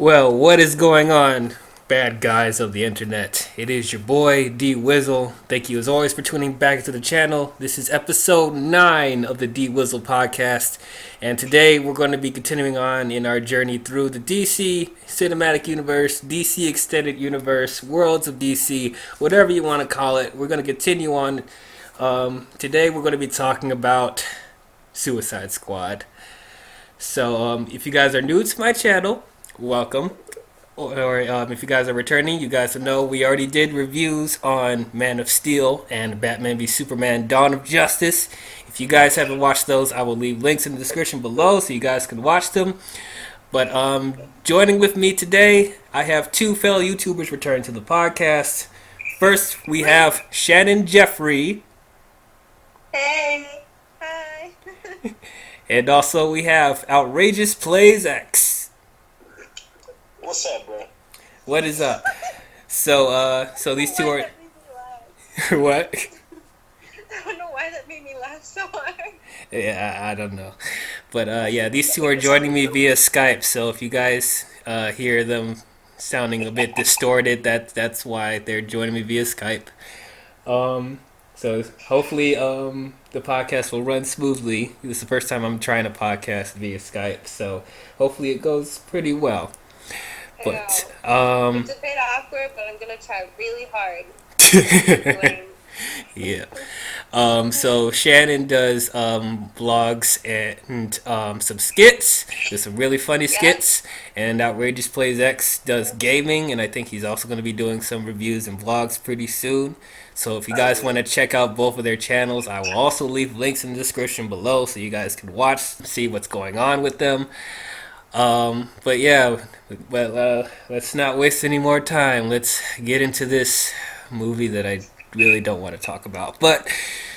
Well, what is going on, bad guys of the internet? It is your boy, D-Wizzle. Thank you as always for tuning back to the channel. This is episode 9 of the D-Wizzle podcast. And today we're going to be continuing on in our journey through the DC Cinematic Universe, DC Extended Universe, Worlds of DC, whatever you want to call it. We're going to continue on. Today we're going to be talking about Suicide Squad. So if you guys are new to my channel, welcome. Or if you guys are returning, you guys know we already did reviews on Man of Steel and Batman v Superman Dawn of Justice. If you guys haven't watched those, I will leave links in the description below so you guys can watch them. But joining with me today, I have two fellow YouTubers returning to the podcast. First, we have Shannon Jeffrey. Hey. Hi. And also we have Outrageous Plays X. What's up, bro? What is up? So these two are what? I don't know why that made me laugh so hard. Yeah, I don't know, but yeah, these two are joining me via Skype. So if you guys hear them sounding a bit distorted, that's why they're joining me via Skype. So hopefully the podcast will run smoothly. This is the first time I'm trying a podcast via Skype, so hopefully it goes pretty well. But it's a bit awkward, but I'm gonna try really hard. yeah. So Shannon does vlogs and some skits. There's some really funny skits. And Outrageous Plays X does gaming, and I think he's also going to be doing some reviews and vlogs pretty soon. So if you guys want to check out both of their channels, I will also leave links in the description below so you guys can watch, see what's going on with them. But yeah, let's not waste any more time. Let's get into this movie that I really don't want to talk about. But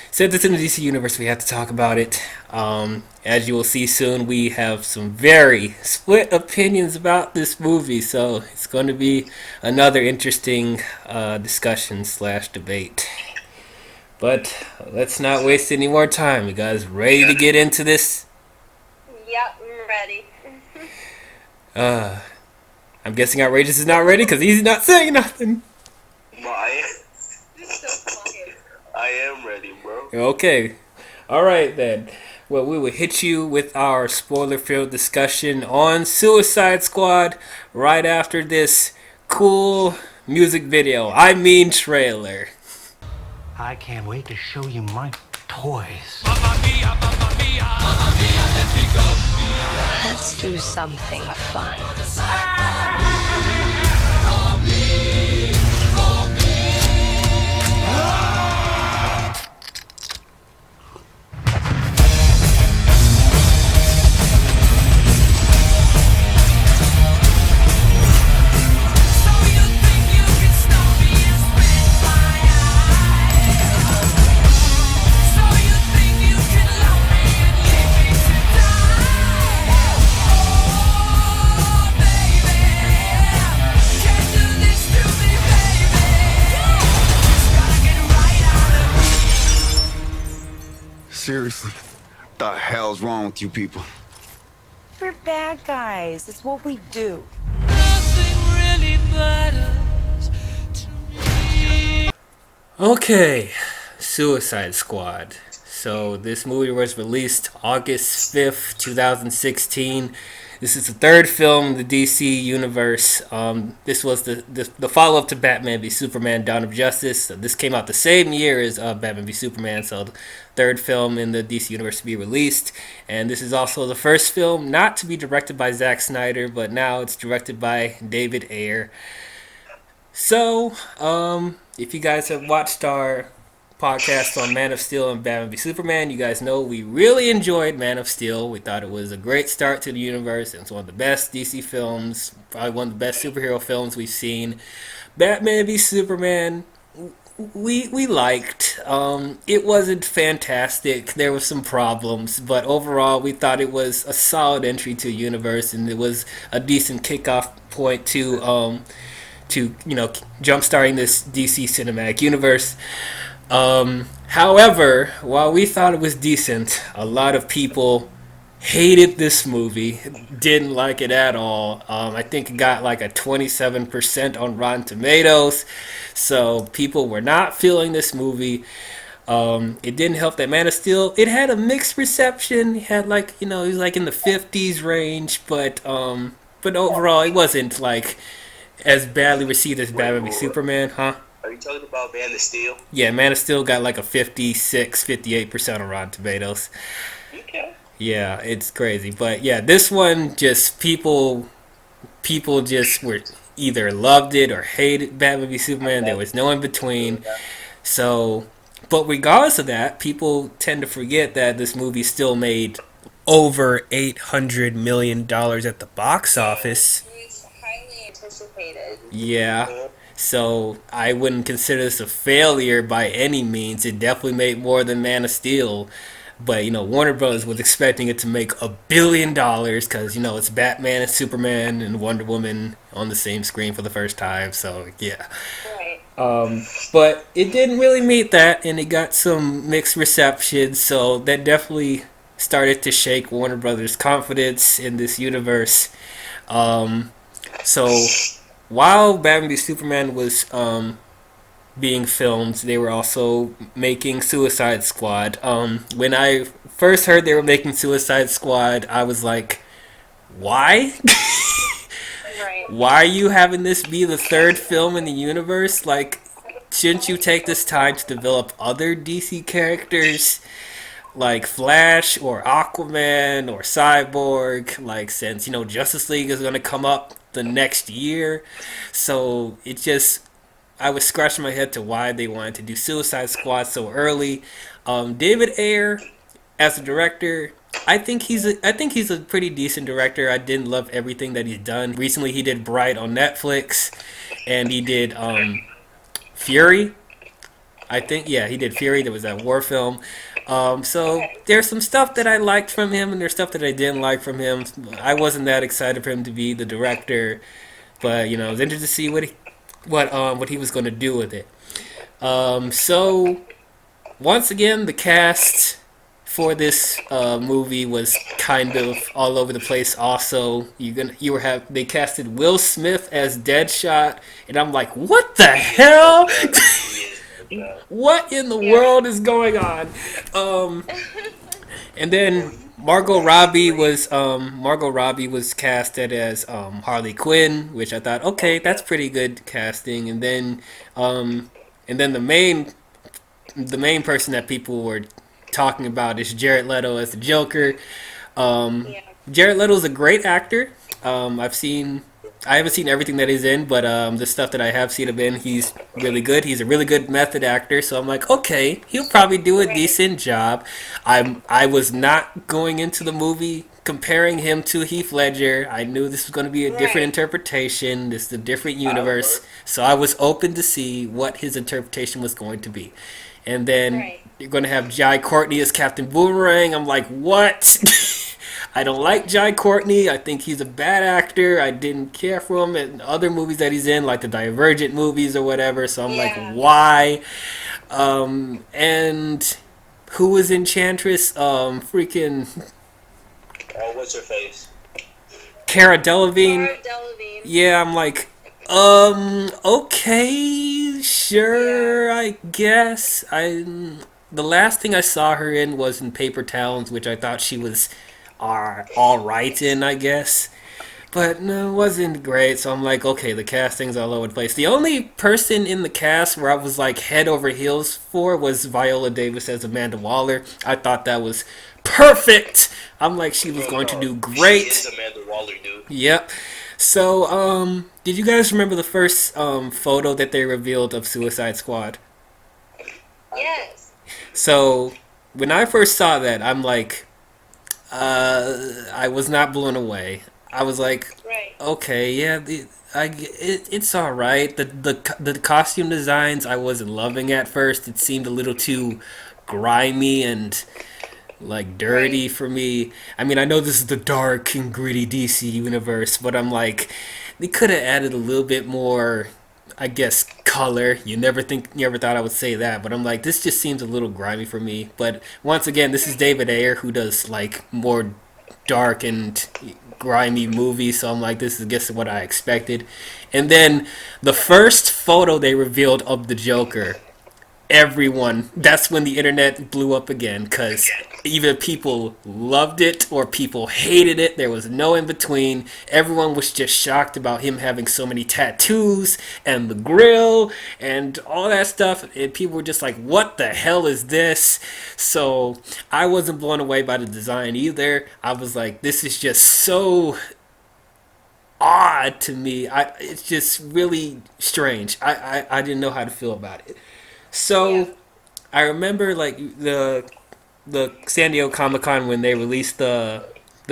since it's in the DC Universe, we have to talk about it. As you will see soon, we have some very split opinions about this movie, so it's going to be another interesting discussion / debate. But let's not waste any more time. You guys ready to get into this? Yep, I'm ready. I'm guessing Outrageous is not ready because he's not saying nothing. No, I am ready, bro. Okay. Alright then. Well, we will hit you with our spoiler-filled discussion on Suicide Squad right after this cool music video. I mean trailer. I can't wait to show you my toys. Let's do something fun. Seriously, what the hell's wrong with you people? We're bad guys. It's what we do. Okay, Suicide Squad. So this movie was released August 5th, 2016. This is the third film in the DC universe. This was the follow-up to Batman v Superman Dawn of Justice. So this came out the same year as Batman v Superman, so the third film in the DC universe to be released. And this is also the first film not to be directed by Zack Snyder, but now it's directed by David Ayer. So, if you guys have watched our podcast on Man of Steel and Batman v Superman, you guys know we really enjoyed Man of Steel. We thought it was a great start to the universe. It's one of the best DC films, probably one of the best superhero films we've seen. Batman v Superman, we liked. It wasn't fantastic. There were some problems, but overall we thought it was a solid entry to the universe, and it was a decent kickoff point to jump-starting this DC cinematic universe. However, while we thought it was decent, a lot of people hated this movie, didn't like it at all. I think it got like a 27% on Rotten Tomatoes, so people were not feeling this movie. It didn't help that Man of Steel, it had a mixed reception. It had like, it was like in the 50s range, but overall it wasn't like as badly received as Batman v Superman, huh? Are you talking about Man of Steel? Yeah, Man of Steel got like a 56, 58% on Rotten Tomatoes. Okay. Yeah, it's crazy. But yeah, this one just people just were either loved it or hated Batman v Superman. There was no in between. So, but regardless of that, people tend to forget that this movie still made over $800 million at the box office. It was highly anticipated. Yeah. So I wouldn't consider this a failure by any means. It definitely made more than Man of Steel. But, Warner Bros. Was expecting it to make $1 billion because, it's Batman and Superman and Wonder Woman on the same screen for the first time. So, yeah. Right. But it didn't really meet that, and it got some mixed reception. So that definitely started to shake Warner Brothers' confidence in this universe. So while Batman v Superman was being filmed, they were also making Suicide Squad. When I first heard they were making Suicide Squad, I was like, why? Right. Why are you having this be the third film in the universe? Like, shouldn't you take this time to develop other DC characters like Flash or Aquaman or Cyborg? Like, since, Justice League is going to come up the next year. So it just, I was scratching my head to why they wanted to do Suicide Squad so early. David Ayer, as a director, I think he's a pretty decent director. I didn't love everything that he's done. Recently, he did Bright on Netflix, and he did Fury. I think, yeah, he did Fury. There was that war film. So there's some stuff that I liked from him, and there's stuff that I didn't like from him. I wasn't that excited for him to be the director, but I was interested to see what he was going to do with it. So once again, the cast for this movie was kind of all over the place. Also, they casted Will Smith as Deadshot, and I'm like, what the hell? What in the world is going on? And then Margot Robbie was casted as Harley Quinn, which I thought, okay, that's pretty good casting. And then the main person that people were talking about is Jared Leto as the Joker. Jared Leto's a great actor. I haven't seen everything that he's in, but the stuff that I have seen him in, he's really good. He's a really good method actor, so I'm like, okay, he'll probably do a decent job. I was not going into the movie comparing him to Heath Ledger. I knew this was going to be a different interpretation. This is a different universe, so I was open to see what his interpretation was going to be. And then you're going to have Jai Courtney as Captain Boomerang. I'm like, what? I don't like Jai Courtney. I think he's a bad actor. I didn't care for him in other movies that he's in, like the Divergent movies or whatever. So I'm like, why? And who was Enchantress? Freaking What's her face? Cara Delevingne. Cara Delevingne. Yeah, I'm like, okay, sure, I guess. The last thing I saw her in was in Paper Towns, which I thought she was all right in, I guess. But no, it wasn't great, so I'm like, okay, the casting's all over the place. The only person in the cast where I was like head over heels for was Viola Davis as Amanda Waller. I thought that was perfect. I'm like, she was going to do great. She is Amanda Waller, dude. Yep. So, did you guys remember the first photo that they revealed of Suicide Squad? Yes. So, when I first saw that, I'm like, I was not blown away. I was like, okay, yeah, it's all right. The costume designs I wasn't loving at first. It seemed a little too grimy and like dirty for me. I mean, I know this is the dark and gritty DC universe, but I'm like, they could have added a little bit more, I guess, color. You never thought I would say that, but I'm like, this just seems a little grimy for me. But once again, this is David Ayer, who does like more dark and grimy movie, so I'm like, this is just what I expected. And then the first photo they revealed of the Joker, everyone, that's when the internet blew up again, because either people loved it or people hated it. There was no in between. Everyone was just shocked about him having so many tattoos and the grill and all that stuff, and people were just like, what the hell is this? So I wasn't blown away by the design either. I was like, this is just so odd to me. It's just really strange. I didn't know how to feel about it. So Yeah. I remember like the San Diego Comic Con when they released the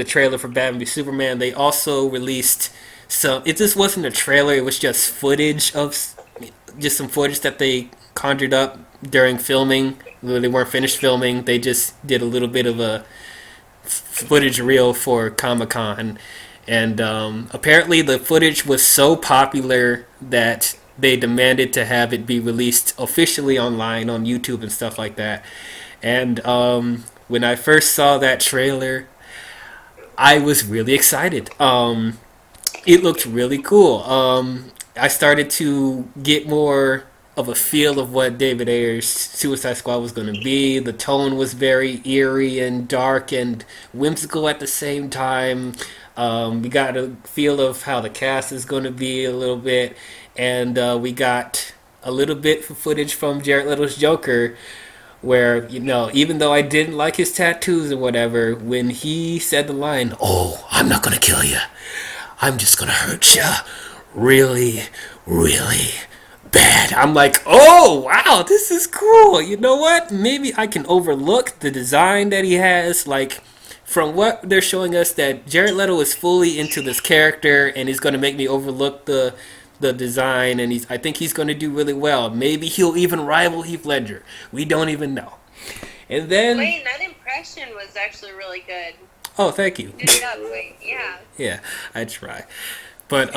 trailer for Batman v Superman. They also released some. It just wasn't a trailer. It was just footage of just some footage that they conjured up during filming. They weren't finished filming. They just did a little bit of a footage reel for Comic Con, and apparently the footage was so popular that they demanded to have it be released officially online on YouTube and stuff like that. And when I first saw that trailer, I was really excited. It looked really cool. I started to get more of a feel of what David Ayer's Suicide Squad was going to be. The tone was very eerie and dark and whimsical at the same time. We got a feel of how the cast is going to be a little bit, and we got a little bit of footage from Jared Leto's Joker, where, even though I didn't like his tattoos or whatever, when he said the line, "Oh, I'm not gonna kill you, I'm just gonna hurt you really, really bad," I'm like, oh wow, this is cool. You know what? Maybe I can overlook the design that he has. Like, from what they're showing us, that Jared Leto is fully into this character and is going to make me overlook the design, and I think he's going to do really well. Maybe he'll even rival Heath Ledger. We don't even know. And then, Wait, that impression was actually really good. oh, thank you. Good job, wait. Yeah. Yeah, I try. But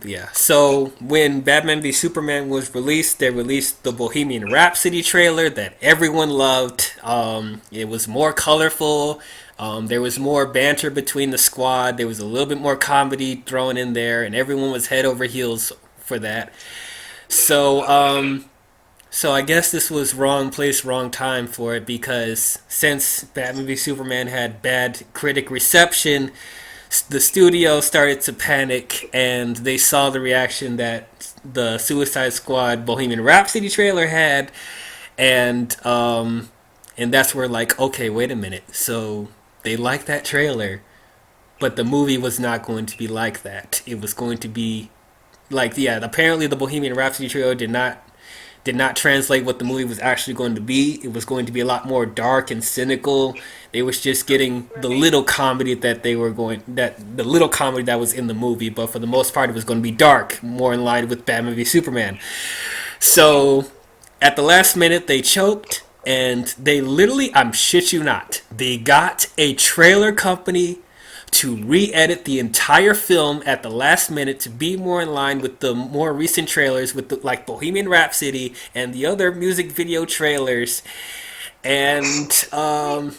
yeah. So when Batman v Superman was released, they released the Bohemian Rhapsody trailer that everyone loved. It was more colorful. There was more banter between the squad. There was a little bit more comedy thrown in there, and everyone was head over heels for that. So so I guess this was wrong place, wrong time for it, because since Batman v Superman had bad critic reception, the studio started to panic, and they saw the reaction that the Suicide Squad Bohemian Rhapsody trailer had, and that's where, like, okay, wait a minute. So they liked that trailer, but the movie was not going to be like that. It was going to be like, yeah, apparently the Bohemian Rhapsody trailer did not translate what the movie was actually going to be. It was going to be a lot more dark and cynical. They was just getting the little comedy that the little comedy that was in the movie, but for the most part it was going to be dark, more in line with Batman v Superman. So at the last minute they choked, and they literally, I'm shit you not, they got a trailer company to re-edit the entire film at the last minute to be more in line with the more recent trailers, with like Bohemian Rhapsody and the other music video trailers. And Are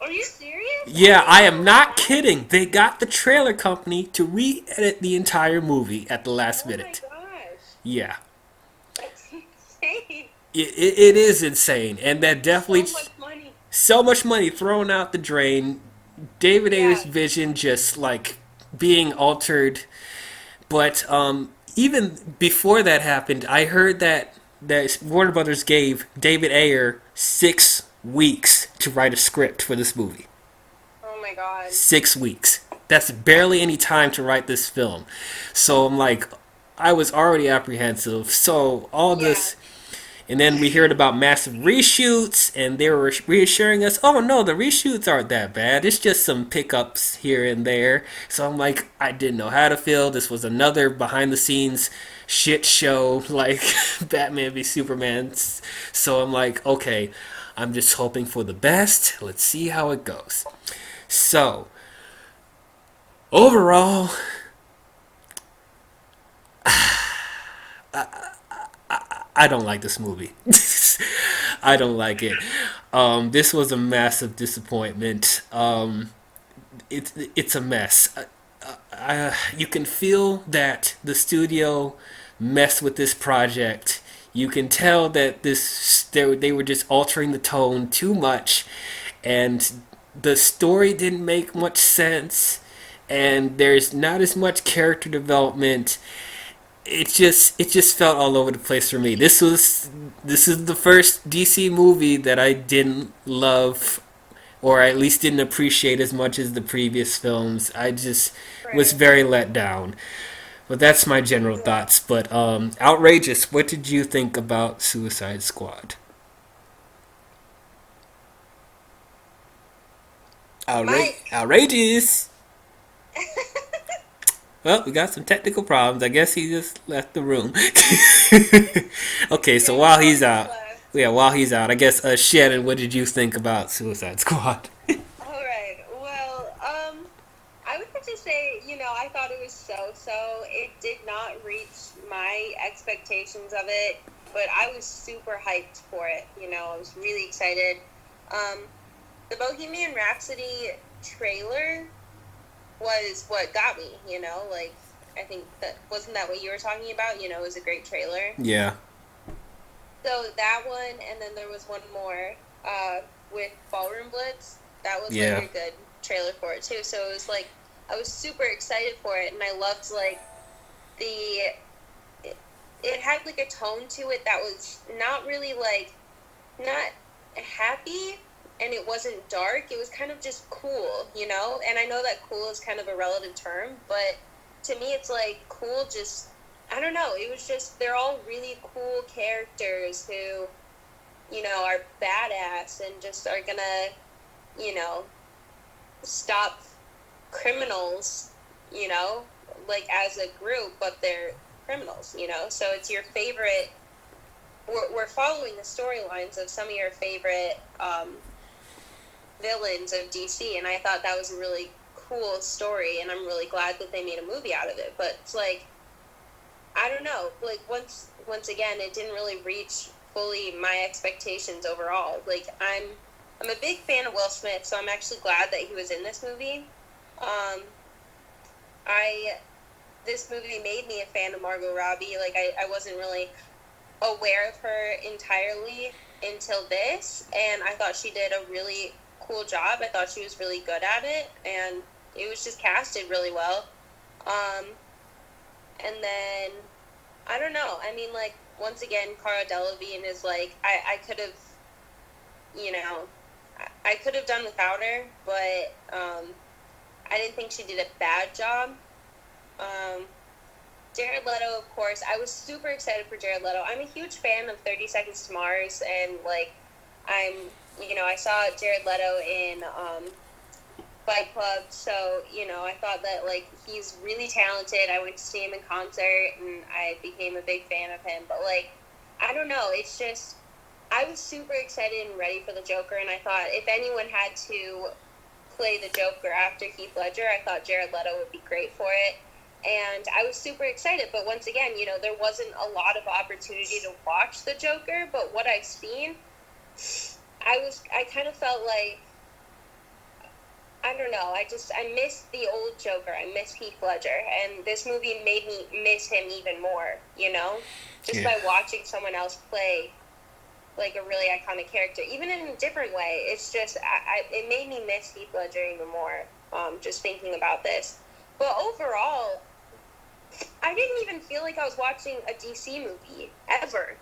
you serious? yeah, I am not kidding. They got the trailer company to re-edit the entire movie at the last minute. Oh my gosh. Yeah, That's insane. it is insane, and that definitely So much money. so much money thrown out the drain. David Ayer's Yeah. vision just like being altered. But even before that happened, I heard that Warner Brothers gave David Ayer 6 weeks to write a script for this movie. Oh my god. 6 weeks. That's barely any time to write this film. So I'm like, I was already apprehensive. So all this. And then we heard about massive reshoots, and they were reassuring us, oh no, the reshoots aren't that bad. It's just some pickups here and there. So I'm like, I didn't know how to feel. This was another behind the scenes shit show like Batman v Superman. So I'm like, okay, I'm just hoping for the best. Let's see how it goes. So, overall, I don't like this movie. I don't like it. This was a massive disappointment. it's a mess. You can feel that the studio messed with this project. You can tell that they were just altering the tone too much, and the story didn't make much sense, and there's not as much character development. It just felt all over the place for me. This is the first DC movie that I didn't love, or at least didn't appreciate as much as the previous films. I just was Right. very let down. But that's my general thoughts. But outrageous. What did you think about Suicide Squad? Mike. Outrageous. Well, we got some technical problems. I guess he just left the room. Okay, so Yeah, while he he's probably just out, left. yeah, while he's out, I guess Shannon, what did you think about Suicide Squad? All right. Well, I would have to say, I thought it was so. It did not reach my expectations of it, but I was super hyped for it. I was really excited. Um, the Bohemian Rhapsody trailer was what got me. Like I think that wasn't that what you were talking about. It was a great trailer. Yeah, So that one, and then there was one more with Ballroom Blitz. That was yeah, like a good trailer for it too. So it was like I was super excited for it, and I loved like the it had like a tone to it that was not really like not happy, and it wasn't dark. It was kind of just cool. And I know that cool is kind of a relative term, but to me it's like cool just I don't know. It was just they're all really cool characters who are badass and just are gonna you know stop criminals, like as a group, but they're criminals. So it's your favorite. We're following the storylines of some of your favorite villains of DC, and I thought that was a really cool story, and I'm really glad that they made a movie out of it. But it's like I don't know, like once again, it didn't really reach fully my expectations overall. Like I'm a big fan of Will Smith, so I'm actually glad that he was in this movie. Um, I This movie made me a fan of Margot Robbie. Like I wasn't really aware of her entirely until this, and I thought she did a really cool job. I thought she was really good at it, and it was just casted really well. Um, and then I don't know. I mean, like once again, Cara Delevingne is like I could have, you know, I could have done without her, but I didn't think she did a bad job. Um, Jared Leto, of course, I was super excited for Jared Leto. I'm a huge fan of 30 Seconds to Mars, and like I saw Jared Leto in Fight Club, so I thought that like he's really talented. I went to see him in concert, and I became a big fan of him. But like, I don't know, it's just I was super excited and ready for the Joker, and I thought if anyone had to play the Joker after Heath Ledger, I thought Jared Leto would be great for it. And I was super excited, but once again, there wasn't a lot of opportunity to watch the Joker. But what I've seen, I kind of felt like I don't know. I miss the old Joker. I miss Heath Ledger, and this movie made me miss him even more. Just yeah, by watching someone else play like a really iconic character, even in a different way. It's just it made me miss Heath Ledger even more. Just thinking about this, but overall, I didn't even feel like I was watching a DC movie ever.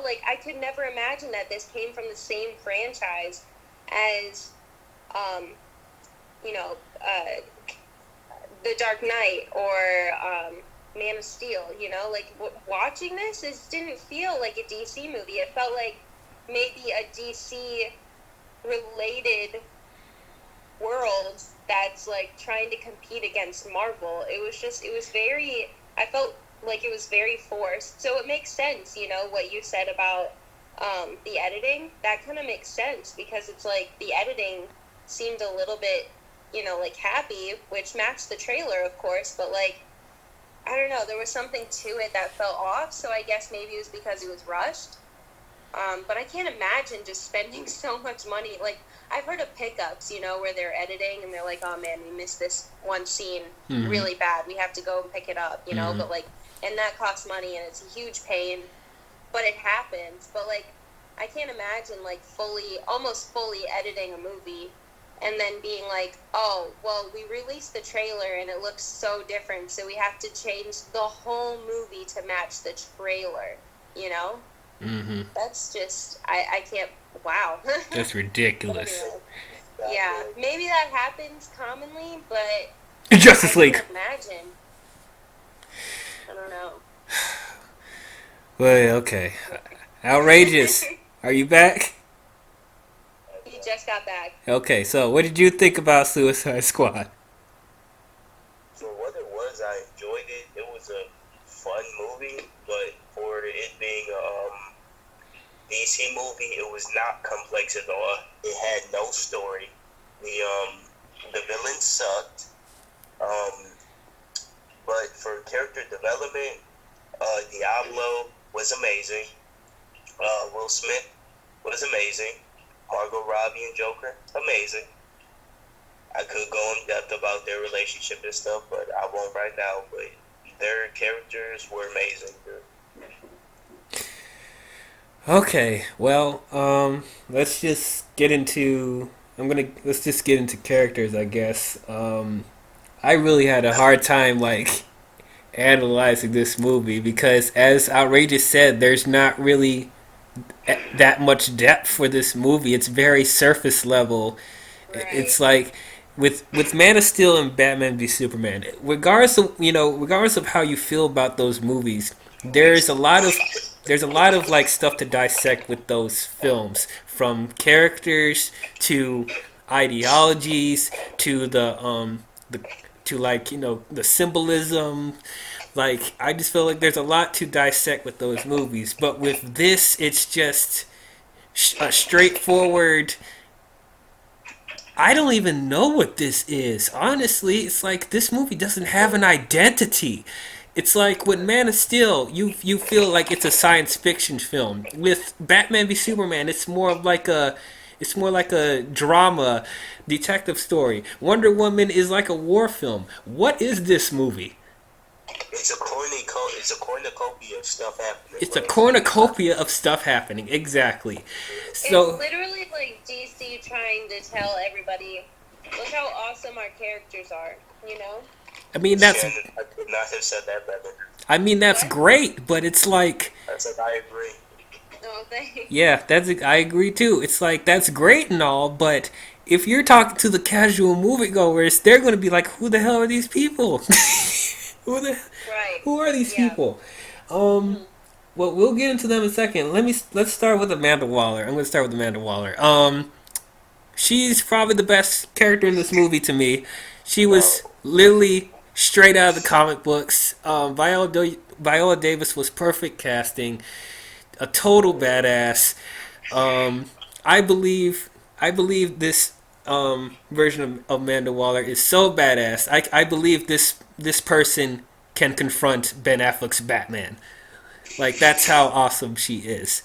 Like I could never imagine that this came from the same franchise as, you know, The Dark Knight or Man of Steel. Like watching this, it didn't feel like a DC movie. It felt like maybe a DC related world that's like trying to compete against Marvel. It was very, I felt like it was very forced. So it makes sense, what you said about the editing. That kind of makes sense because it's like the editing seemed a little bit, like happy, which matched the trailer, of course, but like, I don't know, there was something to it that felt off, so I guess maybe it was because it was rushed. But I can't imagine just spending so much money. Like, I've heard of pickups, where they're editing and they're like, oh man, we missed this one scene really bad. We have to go and pick it up, But like, and that costs money and it's a huge pain. But it happens. But like, I can't imagine like almost fully editing a movie and then being like, oh, well, we released the trailer and it looks so different, so we have to change the whole movie to match the trailer, That's just, I can't, wow. That's ridiculous. Yeah, maybe that happens commonly, but Justice League. I can't imagine. I don't know. Well, okay. Outrageous. Are you back? He just got back. Okay, so what did you think about Suicide Squad? For what it was, I enjoyed it. It was a fun movie, but for it being a DC movie, it was not complex at all. It had no story. The villain sucked. But for character development, Diablo was amazing. Will Smith was amazing. Margot Robbie and Joker, amazing. I could go in depth about their relationship and stuff, but I won't right now. But their characters were amazing, dude. Okay, well, let's just get into. Let's just get into characters, I guess. I really had a hard time like analyzing this movie because, as Outrageous said, there's not really that much depth for this movie. It's very surface level. Right. It's like with Man of Steel and Batman v Superman. Regardless of how you feel about those movies, there's a lot of like stuff to dissect with those films, from characters to ideologies to the symbolism. Like, I just feel like there's a lot to dissect with those movies. But with this, it's just a straightforward. I don't even know what this is. Honestly, it's like this movie doesn't have an identity. It's like with Man of Steel, you feel like it's a science fiction film. With Batman v Superman, it's more like a drama, detective story. Wonder Woman is like a war film. What is this movie? It's a cornucopia of stuff happening. It's a cornucopia of stuff happening, exactly. So it's literally like DC trying to tell everybody, look how awesome our characters are, I mean, that's. I could not have said that better. I mean, that's great, but it's like. I agree. Oh, thanks. Yeah, I agree too. It's like, that's great and all, but if you're talking to the casual moviegoers, they're going to be like, who the hell are these people? Who are these people? Well, we'll get into them in a second. Let's start with Amanda Waller. I'm going to start with Amanda Waller. She's probably the best character in this movie to me. She was literally straight out of the comic books. Viola Davis was perfect casting. A total badass. I believe this version of Amanda Waller is so badass. I believe this person can confront Ben Affleck's Batman. Like, that's how awesome she is.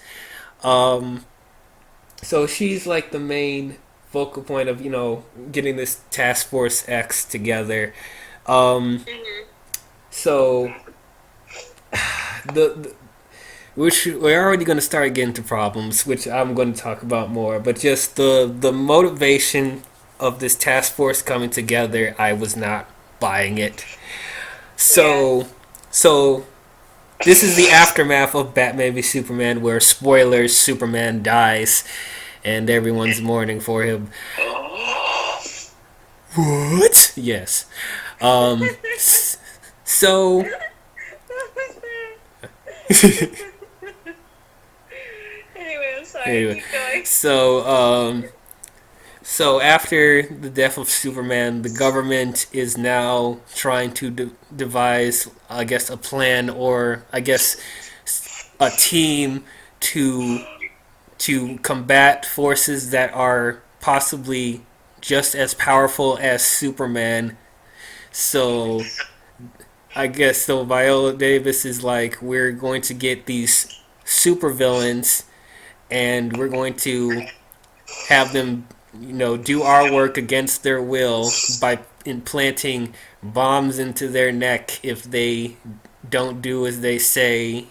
So she's like the main focal point of, getting this Task Force X together. So which we're already going to start getting to problems, which I'm going to talk about more. But just the motivation of this task force coming together, I was not buying it. So this is the aftermath of Batman v Superman, where, spoilers, Superman dies, and everyone's mourning for him. What? Yes. So. Anyway, I'm sorry. Keep going. So after the death of Superman, the government is now trying to devise, I guess, a plan, or I guess a team to combat forces that are possibly just as powerful as Superman. So I guess Viola Davis is like, we're going to get these supervillains, and we're going to have them, do our work against their will by implanting bombs into their neck if they don't do as they say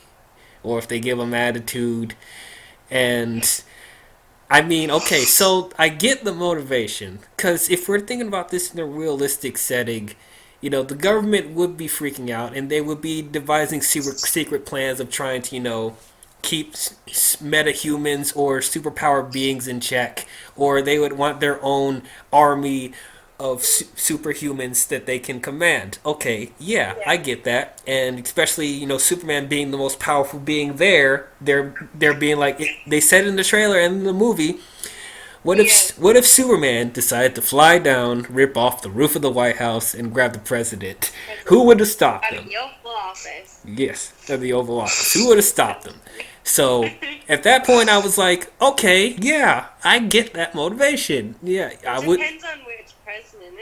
or if they give them attitude. And I mean, okay, so I get the motivation because if we're thinking about this in a realistic setting, the government would be freaking out and they would be devising secret plans of trying to, keep metahumans or superpower beings in check, or they would want their own army of superhumans that they can command. Okay, yeah, I get that, and especially Superman being the most powerful being there, they're being like they said in the trailer and in the movie. What if Superman decided to fly down, rip off the roof of the White House, and grab the president? Who would have stopped Out him? of the Oval Office. Yes, of the Oval Office. Who would have stopped them? So at that point, I was like, okay, yeah, I get that motivation. Yeah, I would. Depends on which president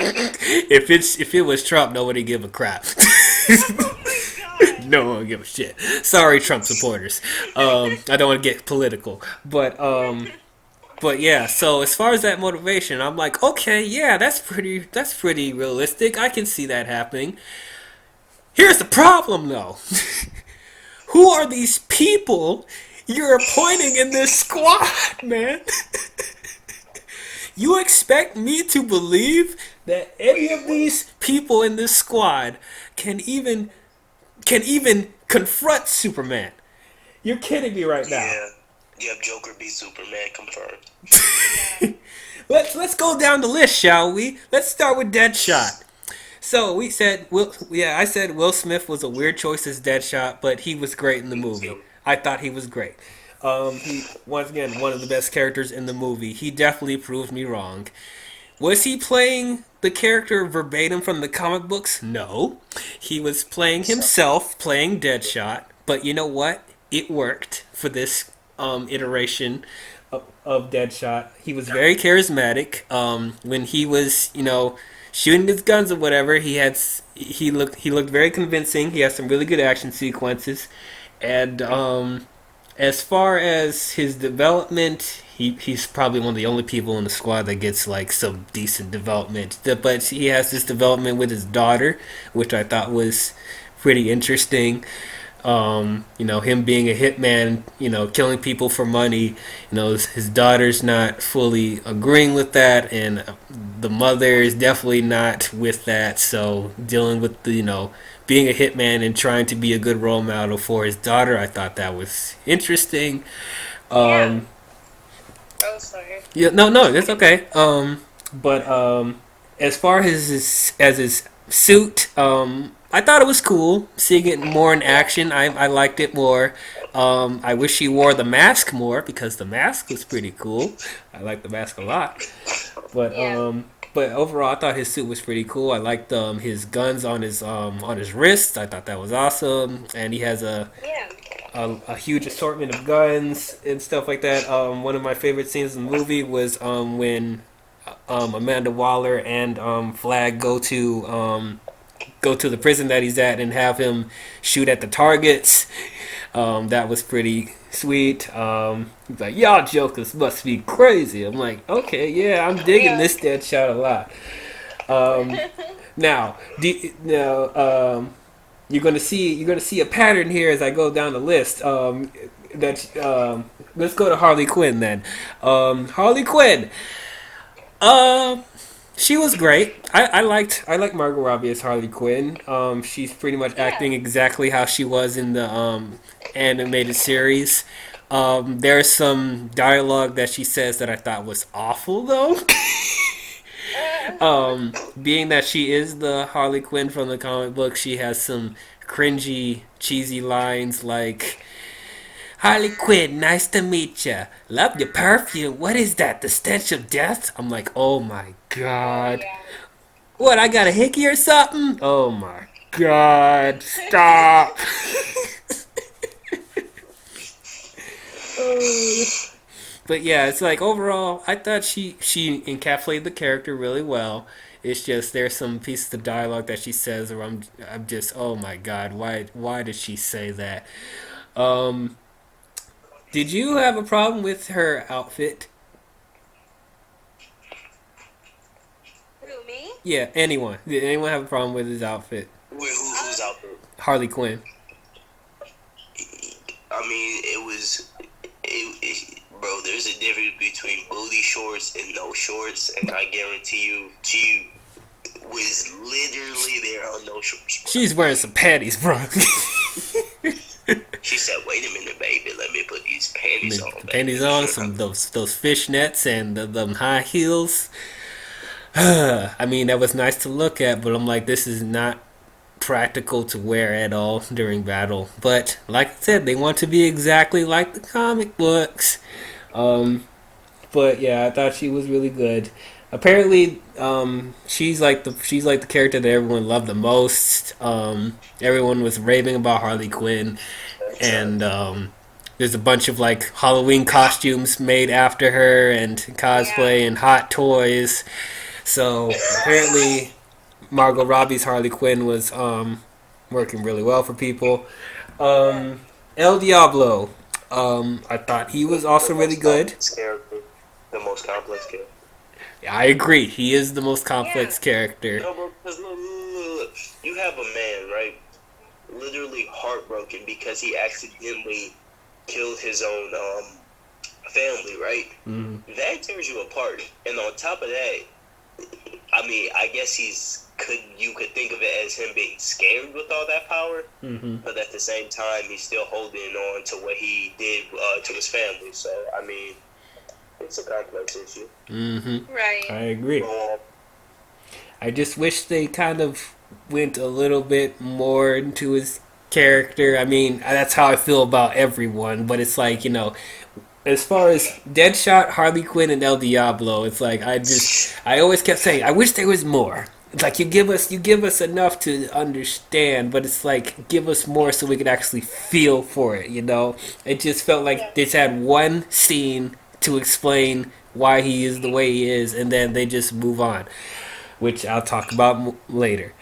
it is. If it was Trump, nobody give a crap. Oh my god. No one give a shit. Sorry, Trump supporters. I don't want to get political, but yeah. So as far as that motivation, I'm like, okay, yeah, that's pretty realistic. I can see that happening. Here's the problem, though. Who are these people you're appointing in this squad, man? You expect me to believe that any of these people in this squad can even confront Superman? You're kidding me right now. Yeah. Yep, Joker be Superman confirmed. Let's go down the list, shall we? Let's start with Deadshot. So I said Will Smith was a weird choice as Deadshot, but he was great in the movie. I thought he was great. He once again one of the best characters in the movie. He definitely proved me wrong. Was he playing the character verbatim from the comic books? No. He was playing himself, playing Deadshot. But you know what? It worked for this iteration of Deadshot. He was very charismatic. When he was, shooting his guns or whatever, he looked very convincing. He has some really good action sequences, and as far as his development, he's probably one of the only people in the squad that gets like some decent development. But he has this development with his daughter, which I thought was pretty interesting. Him being a hitman, killing people for money. His daughter's not fully agreeing with that, and the mother is definitely not with that. So dealing with the, being a hitman and trying to be a good role model for his daughter, I thought that was interesting. Yeah. Oh, sorry. Yeah, no, that's okay. But as far as his suit, I thought it was cool seeing it more in action. I liked it more. I wish he wore the mask more because the mask was pretty cool. I liked the mask a lot. But Yeah. but overall, I thought his suit was pretty cool. I liked his guns on his wrists. I thought that was awesome, and he has Yeah. a huge assortment of guns and stuff like that. One of my favorite scenes in the movie was when Amanda Waller and Flag go to the prison that he's at and have him shoot at the targets. That was pretty sweet. He's like, y'all jokers must be crazy. I'm like, okay, yeah, I'm digging Yeah. this Deadshot a lot. Now, you're gonna see a pattern here as I go down the list. Let's go to Harley Quinn then. Harley Quinn. She was great. I liked Margot Robbie as Harley Quinn. She's pretty much Yeah. acting exactly how she was in the animated series. There's some dialogue that she says that I thought was awful though. Being that she is the Harley Quinn from the comic book, she has some cringy, cheesy lines like, Harley Quinn, nice to meet ya. Love your perfume. What is that? The stench of death? I'm like, oh my god. Yeah. What, I got a hickey or something? Oh my god. Stop. But yeah, it's like overall, I thought she encapsulated the character really well. It's just there's some pieces of dialogue that she says where I'm just, oh my god, why did she say that? Um Did you have a problem with her outfit? Who, me? Yeah, anyone. Did anyone have a problem with his outfit? Who's out there? Harley Quinn. I mean, bro. There's a difference between booty shorts and no shorts, and I guarantee you, she was literally there on no shorts. She's wearing some panties, bro. She said, "Wait a minute, baby. Let me put these panties on." The panties on, some those fishnets and them high heels. I mean, that was nice to look at, but I'm like, this is not practical to wear at all during battle. But like I said, they want to be exactly like the comic books. But yeah, I thought she was really good. Apparently, she's like the character that everyone loved the most. Everyone was raving about Harley Quinn, and there's a bunch of like Halloween costumes made after her and cosplay and hot toys. So apparently, Margot Robbie's Harley Quinn was working really well for people. El Diablo, I thought he was also really good. The most complex character. I agree. He is the most complex character. No, bro, because look. You have a man, right? Literally heartbroken because he accidentally killed his own family, right? Mm-hmm. That tears you apart. And on top of that, I mean, I guess you could think of it as him being scared with all that power, but at the same time, he's still holding on to what he did to his family. So, I mean, it's a complex issue. Right. I agree. I just wish they kind of went a little bit more into his character. I mean, that's how I feel about everyone, but it's like, as far as Deadshot, Harley Quinn, and El Diablo, it's like I always kept saying, I wish there was more. It's like you give us enough to understand, but it's like give us more so we could actually feel for it. It just felt like they had one scene to explain why he is the way he is, and then they just move on, which I'll talk about later.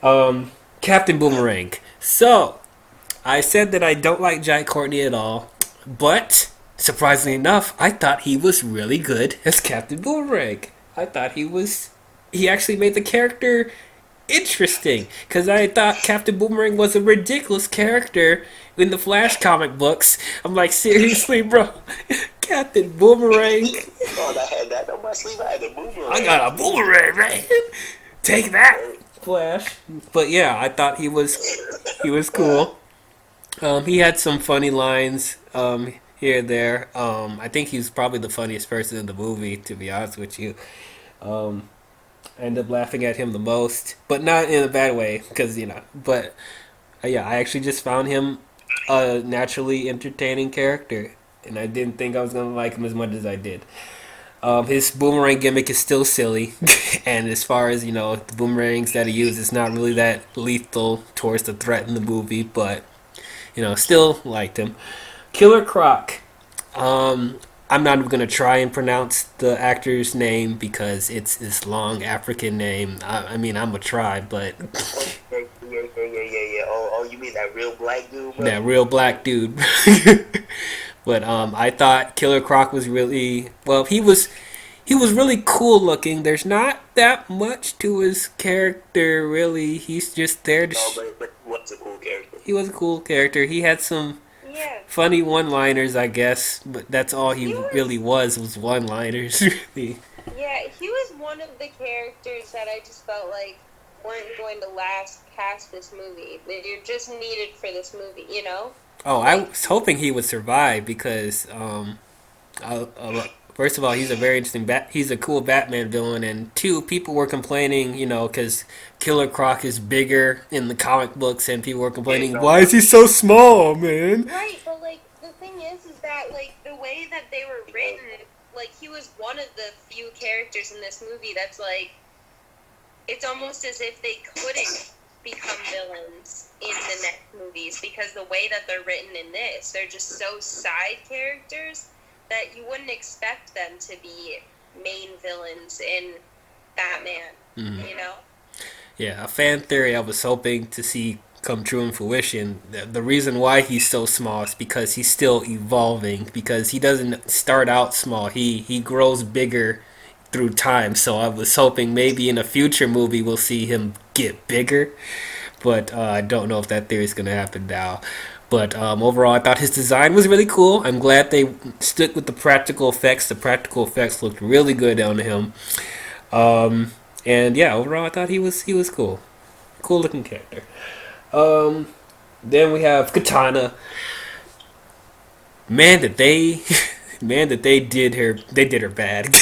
Captain Boomerang. So I said that I don't like Jai Courtney at all, but surprisingly enough, I thought he was really good as Captain Boomerang. I thought he actually made the character interesting, because I thought Captain Boomerang was a ridiculous character in the Flash comic books. I'm like, seriously, bro? Captain Boomerang? I had that on my sleeve. I had a boomerang. I got a boomerang, man. Take that, Flash. But yeah, I thought he was cool. He had some funny lines here and there. I think he's probably the funniest person in the movie, to be honest with you. I ended up laughing at him the most, but not in a bad way, because But yeah, I actually just found him a naturally entertaining character, and I didn't think I was gonna like him as much as I did. His boomerang gimmick is still silly, and as far as the boomerangs that he uses, it's not really that lethal towards the threat in the movie, but still liked him. Killer Croc. I'm not even going to try and pronounce the actor's name because it's this long African name. I mean, I'm going to try, but... Yeah. Oh, you mean that real black dude, bro? That real black dude. But I thought Killer Croc was really... Well, he was really cool looking. There's not that much to his character, really. He's just there to... but what's a cool character? He was a cool character. He had some... funny one-liners, I guess, but that's all he really was one-liners, really. Yeah, he was one of the characters that I just felt like weren't going to last past this movie. They're just needed for this movie, Oh, I was hoping he would survive because, first of all, he's a very interesting he's a cool Batman villain, and two, people were complaining, because Killer Croc is bigger in the comic books, and people were complaining, why is he so small, man? Right, but the thing is that the way that they were written, he was one of the few characters in this movie that's it's almost as if they couldn't become villains in the next movies, because the way that they're written in this, they're just so side characters that you wouldn't expect them to be main villains in Batman, Yeah, a fan theory, I was hoping to see come true in fruition. The reason why he's so small is because he's still evolving. Because he doesn't start out small. He grows bigger through time. So I was hoping maybe in a future movie we'll see him get bigger. But I don't know if that theory is gonna happen now. But overall, I thought his design was really cool. I'm glad they stuck with the practical effects. The practical effects looked really good on him. And yeah, overall, I thought he was cool. Cool looking character. Then we have Katana. Man, that they, man, that they did her bad.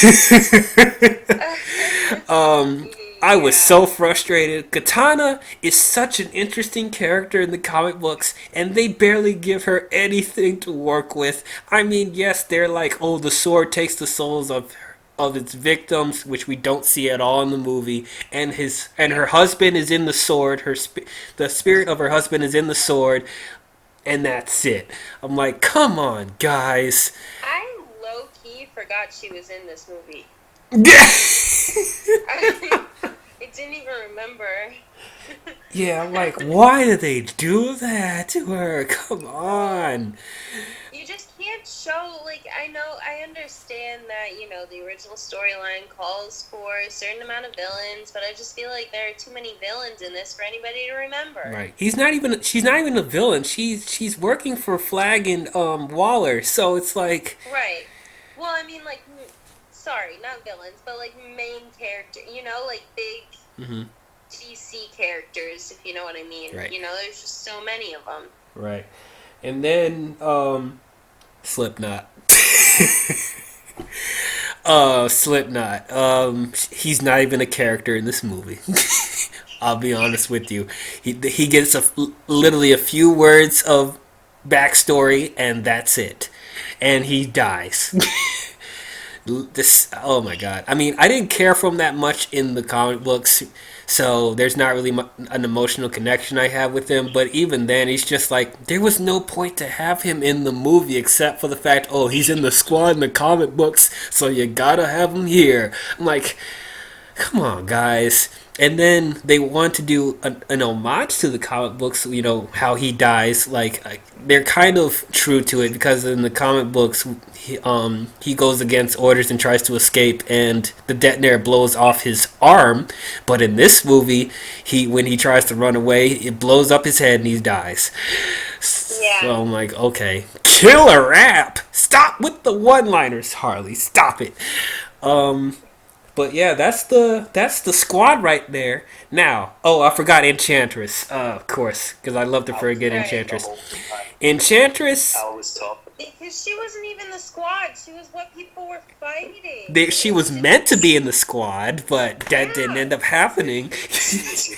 I was so frustrated. Katana is such an interesting character in the comic books, and they barely give her anything to work with. I mean, yes, they're like, oh, the sword takes the souls of its victims, which we don't see at all in the movie, and her husband is in the sword. The spirit of her husband is in the sword, and that's it. I'm like, come on, guys. I low key forgot she was in this movie. I didn't even remember. Yeah, I'm like, why did they do that to her? Come on. You just can't show, like, I understand that, the original storyline calls for a certain amount of villains, but I just feel like there are too many villains in this for anybody to remember. Right. She's not even a villain. She's working for Flag and Waller, so it's like, Right. Well, I mean, like, sorry, not villains, but, like, main character, like, big mm-hmm. DC characters, if you know what I mean. Right. There's just so many of them. Right. And then Slipknot. Slipknot. He's not even a character in this movie. I'll be honest with you. He gets literally a few words of backstory, and that's it. And he dies. Oh my god. I mean, I didn't care for him that much in the comic books, so there's not really an emotional connection I have with him. But even then, he's just like, there was no point to have him in the movie except for the fact, oh, he's in the squad in the comic books, so you gotta have him here. I'm like, come on, guys. And then they want to do an homage to the comic books, how he dies. Like they're kind of true to it, because in the comic books, he goes against orders and tries to escape, and the detonator blows off his arm. But in this movie, when he tries to run away, it blows up his head and he dies. Yeah. So I'm like, okay, killer rap. Stop with the one-liners, Harley. Stop it. But yeah, that's the squad right there. Now, I forgot Enchantress, of course, because I love to forget Enchantress. Enchantress. I was tough. Because she wasn't even the squad. She was what people were fighting. She was meant to be in the squad, but that didn't end up happening. She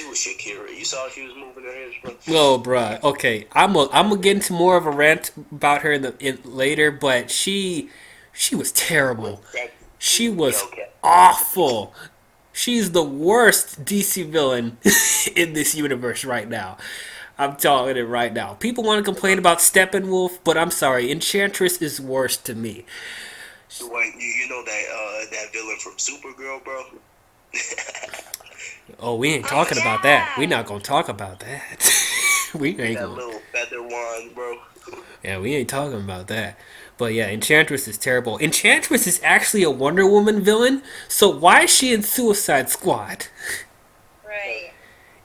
was Shakira. You saw she was moving her hands, bro. Oh, bruh. Okay, I'm gonna get into more of a rant about her later, but she was terrible. She was awful. She's the worst DC villain in this universe right now. I'm telling it right now. People want to complain about Steppenwolf, but I'm sorry, Enchantress is worse to me. Wait, you know that villain from Supergirl, bro? Oh, we ain't talking about that. We're not gonna talk about that. We ain't that gonna. little feather wand, bro. Yeah, we ain't talking about that. But yeah, Enchantress is terrible. Enchantress is actually a Wonder Woman villain, so why is she in Suicide Squad? Right.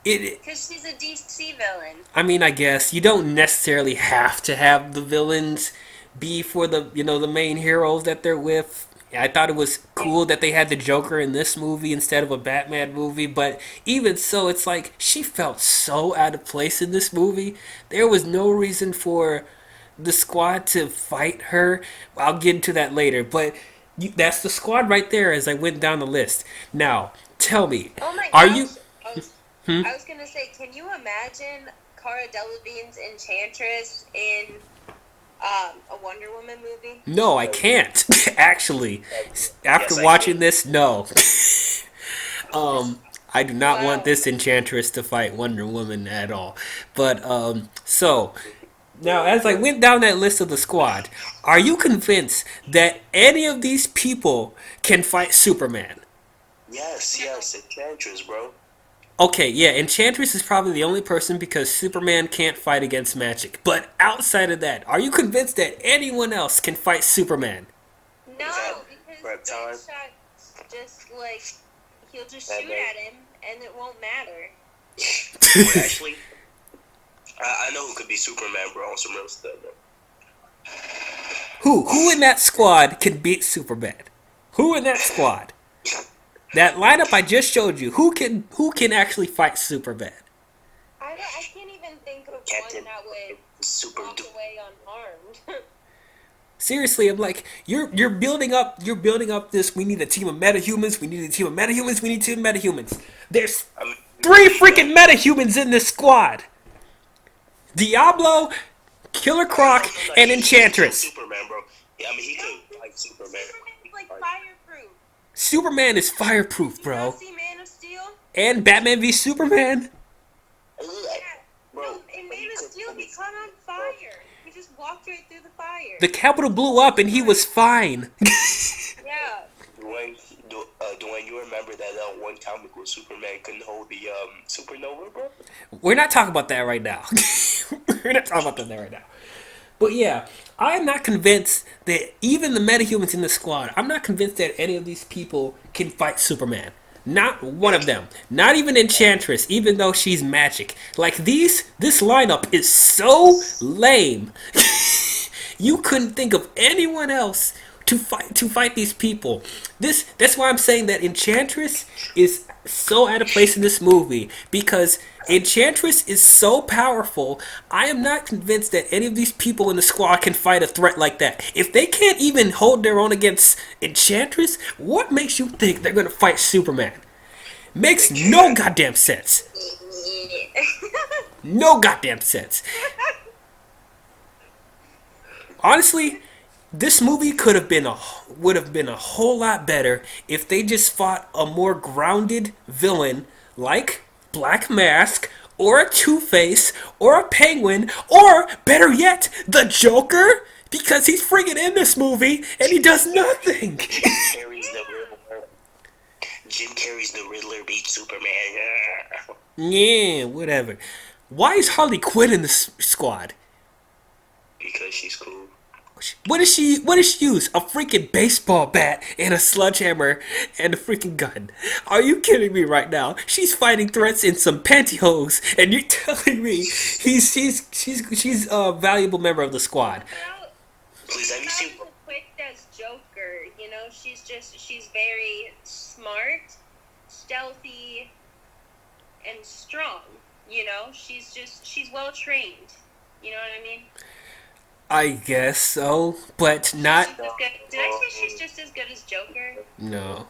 Because she's a DC villain. I mean, I guess you don't necessarily have to have the villains be for the main heroes that they're with. I thought it was cool that they had the Joker in this movie instead of a Batman movie, but even so, it's like she felt so out of place in this movie. There was no reason for the squad to fight her. I'll get into that later, but that's the squad right there as I went down the list. Now, tell me, oh my are gosh. you... I was going to say, can you imagine Cara Delevingne's Enchantress in a Wonder Woman movie? No, I can't. Actually, after watching this, no. I do not want this Enchantress to fight Wonder Woman at all. But so now, as I went down that list of the squad, are you convinced that any of these people can fight Superman? Yes, Enchantress, bro. Okay, yeah, Enchantress is probably the only person because Superman can't fight against magic. But outside of that, are you convinced that anyone else can fight Superman? No, because Reptile? Deadshot just like he'll just shoot at him and it won't matter. Well, actually, I know who could be Superman, bro. On some real stuff, though. Who in that squad can beat Superman? Who in that squad? That lineup I just showed you. Who can actually fight Superman? I can't even think of Captain one that would Super walk Du- away unharmed. Seriously, I'm like, you're building up this. We need a team of metahumans. We need a team of metahumans. We need a team of metahumans. There's I mean, 3 freaking metahumans in this squad. Diablo, Killer Croc, and Enchantress. Superman, bro. Yeah, I mean, he could fight Superman. Superman's like fireproof. Superman is fireproof, You bro. not see Man of Steel? And Batman v Superman. Yeah. Bro, No, in Man of Steel, he caught on fire. He just walked right through the fire. The Capitol blew up and he was fine. Yeah. Dwayne, you remember that one comic where Superman couldn't hold the supernova, bro? We're not talking about that right now. We're not talking about that right now. But yeah, I'm not convinced that even the metahumans in the squad, I'm not convinced that any of these people can fight Superman. Not one of them. Not even Enchantress, even though she's magic. Like this lineup is so lame. You couldn't think of anyone else to fight these people. That's why I'm saying that Enchantress is so out of place in this movie because Enchantress is so powerful. I am not convinced that any of these people in the squad can fight a threat like that. If they can't even hold their own against Enchantress, what makes you think they're gonna fight Superman? Makes no goddamn sense. No goddamn sense. Honestly, this movie would have been a whole lot better if they just fought a more grounded villain like Black Mask or a Two-Face or a Penguin or better yet, the Joker because he's friggin' in this movie and he does nothing. Jim Carrey's the Riddler beat Superman. Yeah, whatever. Why is Harley Quinn in this squad? Because she's cool. What does she use? A freaking baseball bat and a sledgehammer and a freaking gun. Are you kidding me right now? She's fighting threats in some pantyhose and you're telling me she's a valuable member of the squad. Please, have you seen? Not as quick as Joker, you know, she's very smart, stealthy, and strong, you know? She's well trained. You know what I mean? I guess so, but not. Did I say she's just as good as Joker? No.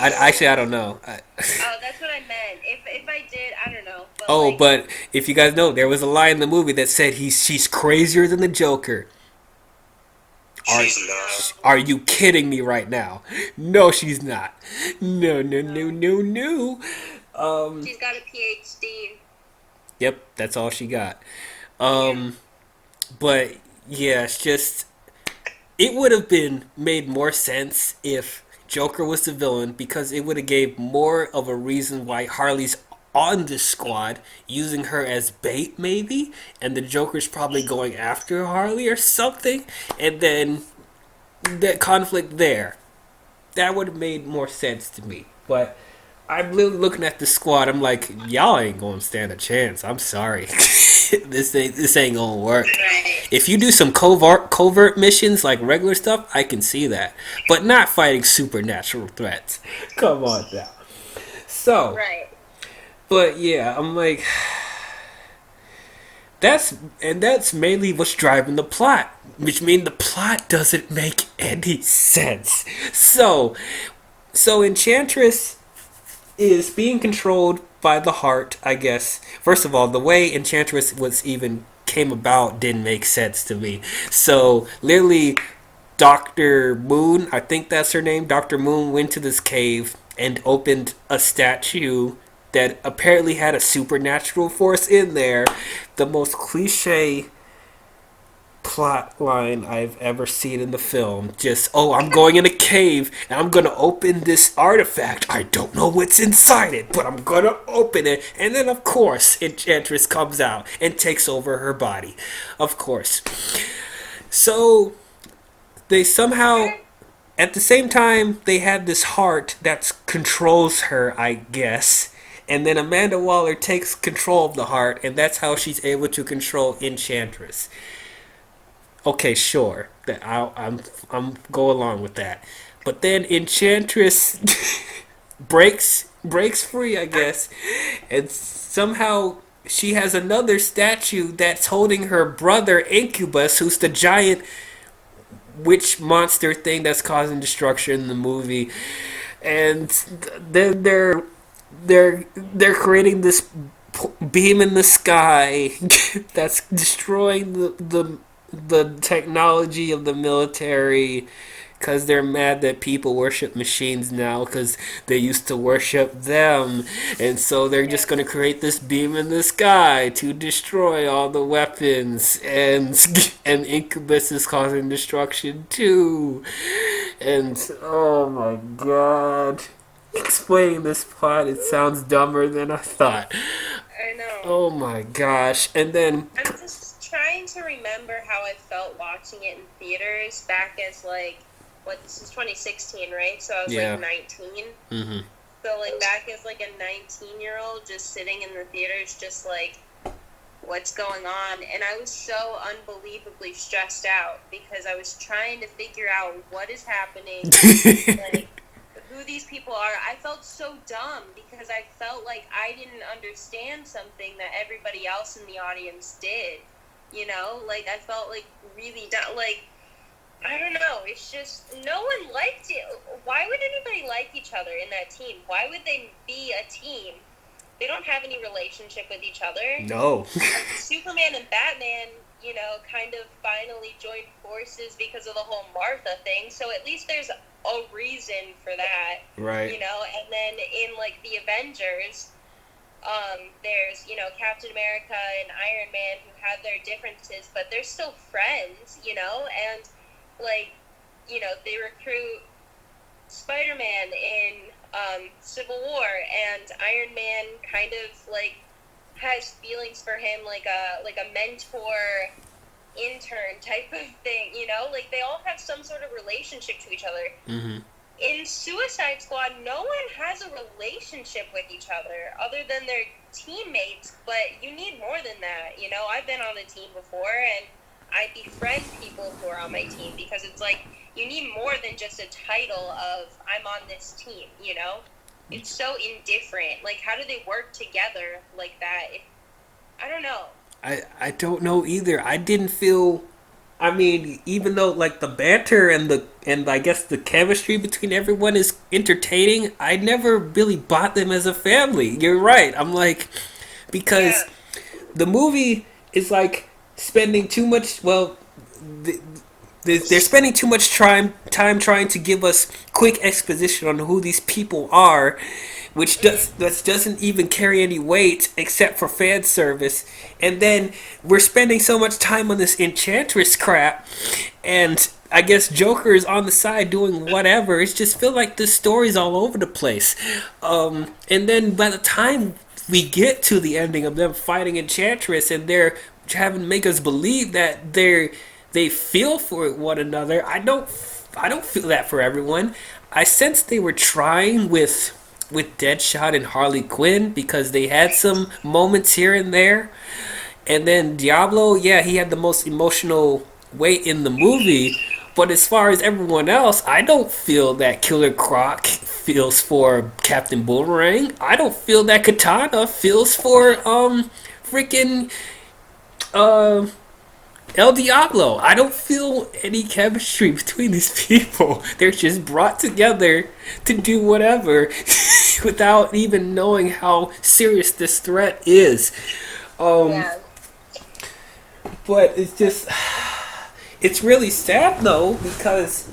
I don't know. Oh, that's what I meant. If I did, I don't know. But Oh, but if you guys know, there was a line in the movie that said she's crazier than the Joker. She's not. Are you kidding me right now? No, she's not. No. she's got a PhD. Yep, that's all she got. But yeah, it's just it would have been made more sense if Joker was the villain because it would have gave more of a reason why Harley's on this squad, using her as bait maybe, and the Joker's probably going after Harley or something, and then that conflict there. That would have made more sense to me. But I'm literally looking at the squad. I'm like, y'all ain't gonna stand a chance. I'm sorry. This ain't gonna work. Right. If you do some covert missions like regular stuff, I can see that. But not fighting supernatural threats. Come on now. So, Right. but yeah, I'm like, that's mainly what's driving the plot, which means the plot doesn't make any sense. So Enchantress is being controlled by the heart, I guess. First of all, the way Enchantress came about didn't make sense to me. So literally, Dr. Moon, I think that's her name, Dr. Moon went to this cave and opened a statue that apparently had a supernatural force in there. The most cliche plot line I've ever seen in the film. Just, oh, I'm going in a cave and I'm gonna open this artifact. I don't know what's inside it, but I'm gonna open it. And then, of course, Enchantress comes out and takes over her body. Of course. So, they somehow, at the same time, they have this heart that controls her, I guess. And then Amanda Waller takes control of the heart, and that's how she's able to control Enchantress. Okay, sure, that I'm go along with that. But then Enchantress breaks free, I guess, and somehow she has another statue that's holding her brother Incubus, who's the giant witch monster thing that's causing destruction in the movie, and they're creating this beam in the sky that's destroying the technology of the military because they're mad that people worship machines now because they used to worship them, and so they're just going to create this beam in the sky to destroy all the weapons, and Incubus is causing destruction too. And oh my god, explaining this plot, it sounds dumber than I thought. I know. Oh my gosh. And then I'm just trying to remember how I felt watching it in theaters back as this is 2016, right? So I was 19. mm-hmm. So back as a 19-year-old just sitting in the theaters just what's going on, and I was so unbelievably stressed out because I was trying to figure out what is happening, who these people are. I felt so dumb because I felt like I didn't understand something that everybody else in the audience did. I felt really dumb. I don't know. It's just no one liked it. Why would anybody like each other in that team? Why would they be a team? They don't have any relationship with each other. No. Superman and Batman, kind of finally joined forces because of the whole Martha thing. So at least there's a reason for that. Right. And then in the Avengers, there's, Captain America and Iron Man who have their differences, but they're still friends, and they recruit Spider-Man in Civil War, and Iron Man kind of has feelings for him like a mentor intern type of thing, they all have some sort of relationship to each other. Mm-hmm. In Suicide Squad, no one has a relationship with each other than their teammates, but you need more than that. I've been on a team before, and I befriend people who are on my team because it's you need more than just a title of I'm on this team, It's so indifferent. How do they work together like that? I don't know. I don't know either. I didn't feel, even though the banter and I guess the chemistry between everyone is entertaining, I never really bought them as a family. You're right. I'm because the movie is spending too much, they're spending too much time trying to give us quick exposition on who these people are, which doesn't even carry any weight except for fan service. And then we're spending so much time on this Enchantress crap, and I guess Joker is on the side doing whatever. It just feel like the story's all over the place. And then by the time we get to the ending of them fighting Enchantress, and they're having to make us believe that they feel for one another, I don't feel that for everyone. I sense they were trying with Deadshot and Harley Quinn because they had some moments here and there. And then Diablo, he had the most emotional weight in the movie. But as far as everyone else, I don't feel that Killer Croc feels for Captain Boomerang. I don't feel that Katana feels for freaking El Diablo. I don't feel any chemistry between these people. They're just brought together to do whatever without even knowing how serious this threat is. But it's just, it's really sad though, because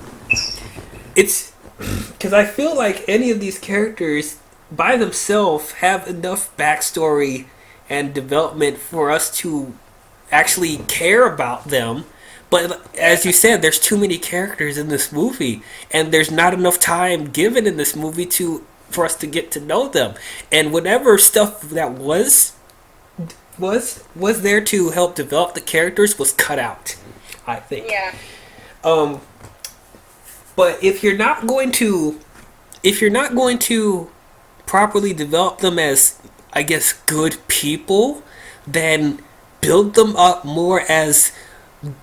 I feel like any of these characters by themselves have enough backstory and development for us to actually care about them, But as you said, there's too many characters in this movie, and there's not enough time given in this movie for us to get to know them. And whatever stuff that was there to help develop the characters was cut out, I think. Yeah. But if you're not going to properly develop them as, I guess, good people, then build them up more as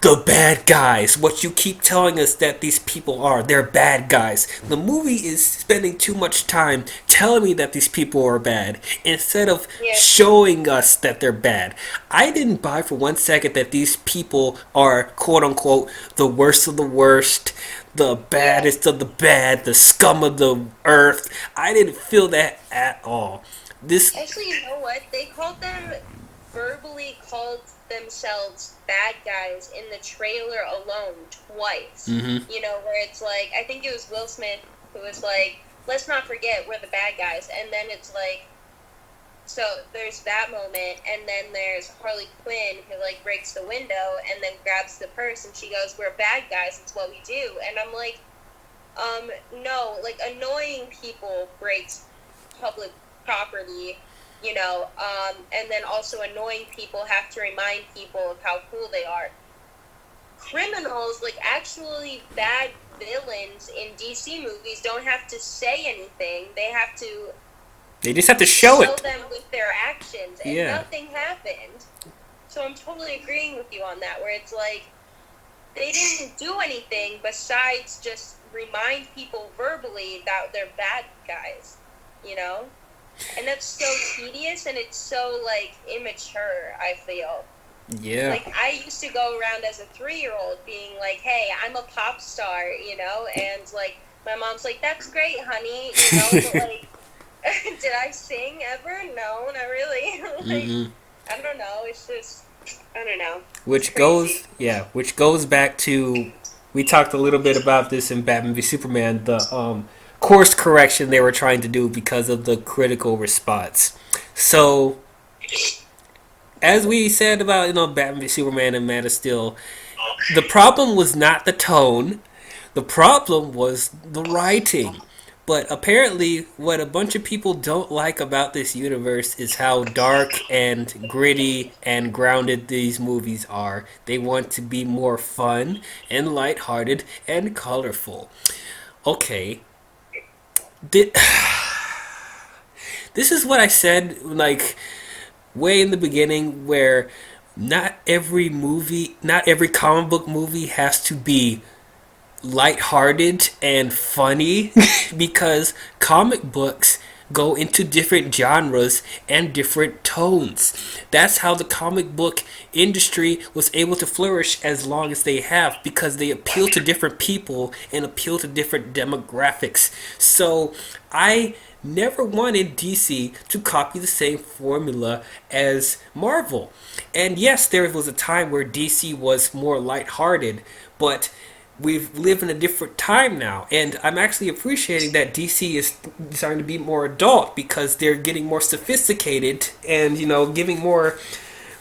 the bad guys. What you keep telling us that these people are, they're bad guys. The movie is spending too much time telling me that these people are bad instead of showing us that they're bad. I didn't buy for 1 second that these people are, quote unquote, the worst of the worst, the baddest of the bad, the scum of the earth. I didn't feel that at all. Actually, you know what? They verbally called themselves bad guys in the trailer alone twice. Mm-hmm. You know, where it's like, I think it was Will Smith who was like, let's not forget we're the bad guys. And then it's like, so there's that moment, and then there's Harley Quinn who like breaks the window and then grabs the purse and she goes, we're bad guys, it's what we do. And I'm like, no, like annoying people breaks public property, you know, and then also annoying people have to remind people of how cool they are. Criminals, like actually bad villains in DC movies, don't have to say anything. They just have to show it. them with their actions, and nothing happened. So I'm totally agreeing with you on that, where it's like, they didn't do anything besides just remind people verbally that they're bad guys, you know? And that's so tedious, and it's so, like, immature, I feel. Yeah. Like, I used to go around as a 3-year-old being like, hey, I'm a pop star, you know? And, like, my mom's like, that's great, honey, you know? But, like, did I sing ever? No, not really. Like, I don't know. It's just, I don't know. Which goes back to, we talked a little bit about this in Batman v Superman, the course correction they were trying to do because of the critical response. So, as we said about, Batman v Superman and Man of Steel, the problem was not the tone, the problem was the writing. But apparently, what a bunch of people don't like about this universe is how dark and gritty and grounded these movies are. They want to be more fun and lighthearted and colorful. Okay. This is what I said, like, way in the beginning, where not every comic book movie has to be lighthearted and funny because comic books go into different genres and different tones. That's how the comic book industry was able to flourish as long as they have, because they appeal to different people and appeal to different demographics. So I never wanted DC to copy the same formula as Marvel. And yes, there was a time where DC was more lighthearted, but we live in a different time now, and I'm actually appreciating that DC is starting to be more adult because they're getting more sophisticated and, giving more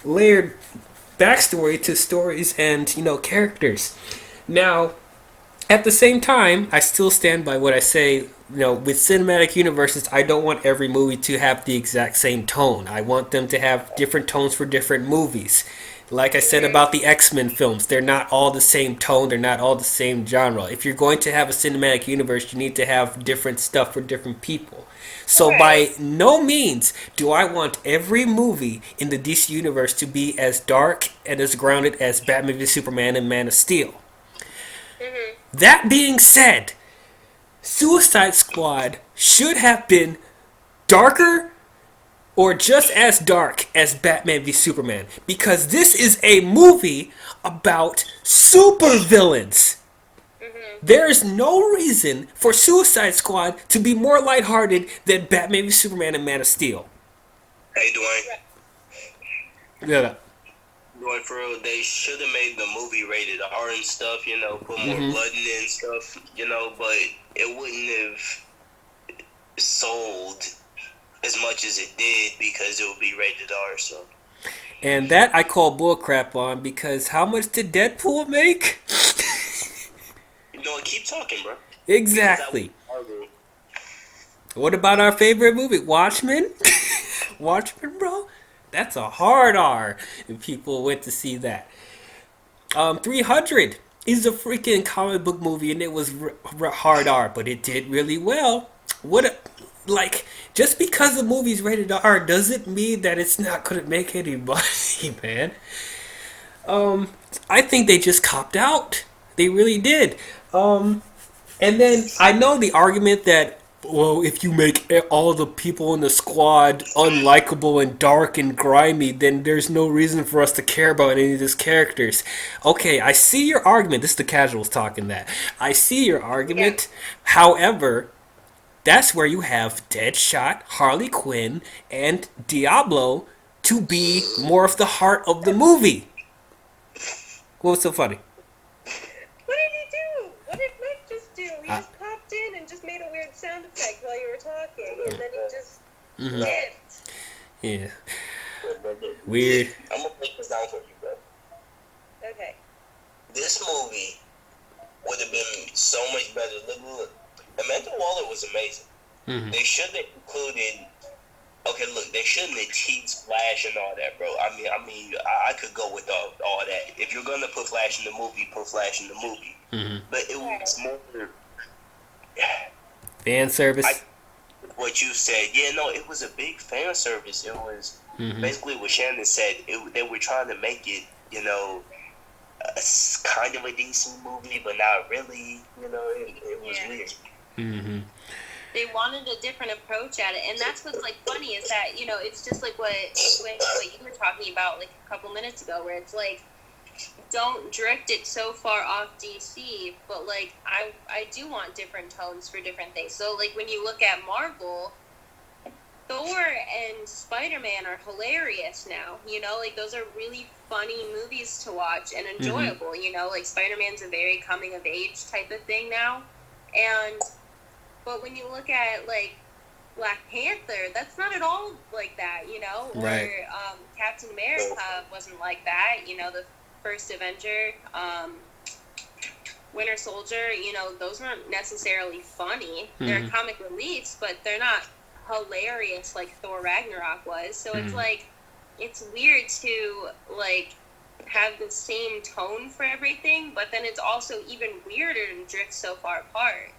layered backstory to stories and, characters. Now, at the same time, I still stand by what I say, with cinematic universes, I don't want every movie to have the exact same tone. I want them to have different tones for different movies. Like I said about the X-Men films, they're not all the same tone, they're not all the same genre. If you're going to have a cinematic universe, you need to have different stuff for different people. So by no means do I want every movie in the DC universe to be as dark and as grounded as Batman v Superman and Man of Steel. That being said, Suicide Squad should have been darker or just as dark as Batman v Superman, because this is a movie about supervillains. There is no reason for Suicide Squad to be more lighthearted than Batman v Superman and Man of Steel. Hey, Dwayne. Yeah. Dwayne, for real, they should have made the movie rated R and stuff, put more blood in it and stuff, but it wouldn't have sold as much as it did because it would be rated R. So And that I call bullcrap on because how much did Deadpool make? Keep talking, bro. Exactly. What about our favorite movie, Watchmen? Watchmen, bro? That's a hard R if people went to see that. 300 is a freaking comic book movie and it was hard R, but it did really well. What a, like, just because the movie's rated R doesn't mean that it's not gonna make any money, man. I think they just copped out. They really did. And then I know the argument that, well, if you make all the people in the squad unlikable and dark and grimy, then there's no reason for us to care about any of these characters. Okay, I see your argument. This is the casuals talking that. I see your argument. However, that's where you have Deadshot, Harley Quinn, and Diablo to be more of the heart of the movie. What was so funny? What did he do? What did Mike just do? He just popped in and just made a weird sound effect while you were talking, and then he just dipped. Yeah. Weird. I'm gonna break this down for you, bro. Okay. This movie would have been so much better. Look. Amanda Waller was amazing. They should have included. Okay, look, they shouldn't have teased Flash and all that, bro. I could go with all that. If you're gonna put Flash in the movie, put Flash in the movie. But it was more Fan service. What you said, it was a big fan service. It was basically what Shannon said. They were trying to make it, kind of a DC movie, but not really. It was weird. They wanted a different approach at it, and that's what's like funny is that it's just like what you were talking about like a couple minutes ago, where it's like don't drift it so far off DC, but like I do want different tones for different things. So like when you look at Marvel, Thor and Spider-Man are hilarious now. Like those are really funny movies to watch and enjoyable. Like Spider-Man's a very coming of age type of thing now, but when you look at like Black Panther, that's not at all like that, Right. Or Captain America wasn't like that, the first Avenger, Winter Soldier, those weren't necessarily funny. They're comic reliefs, but they're not hilarious like Thor Ragnarok was. So it's like, it's weird to like have the same tone for everything, but then it's also even weirder to drift so far apart.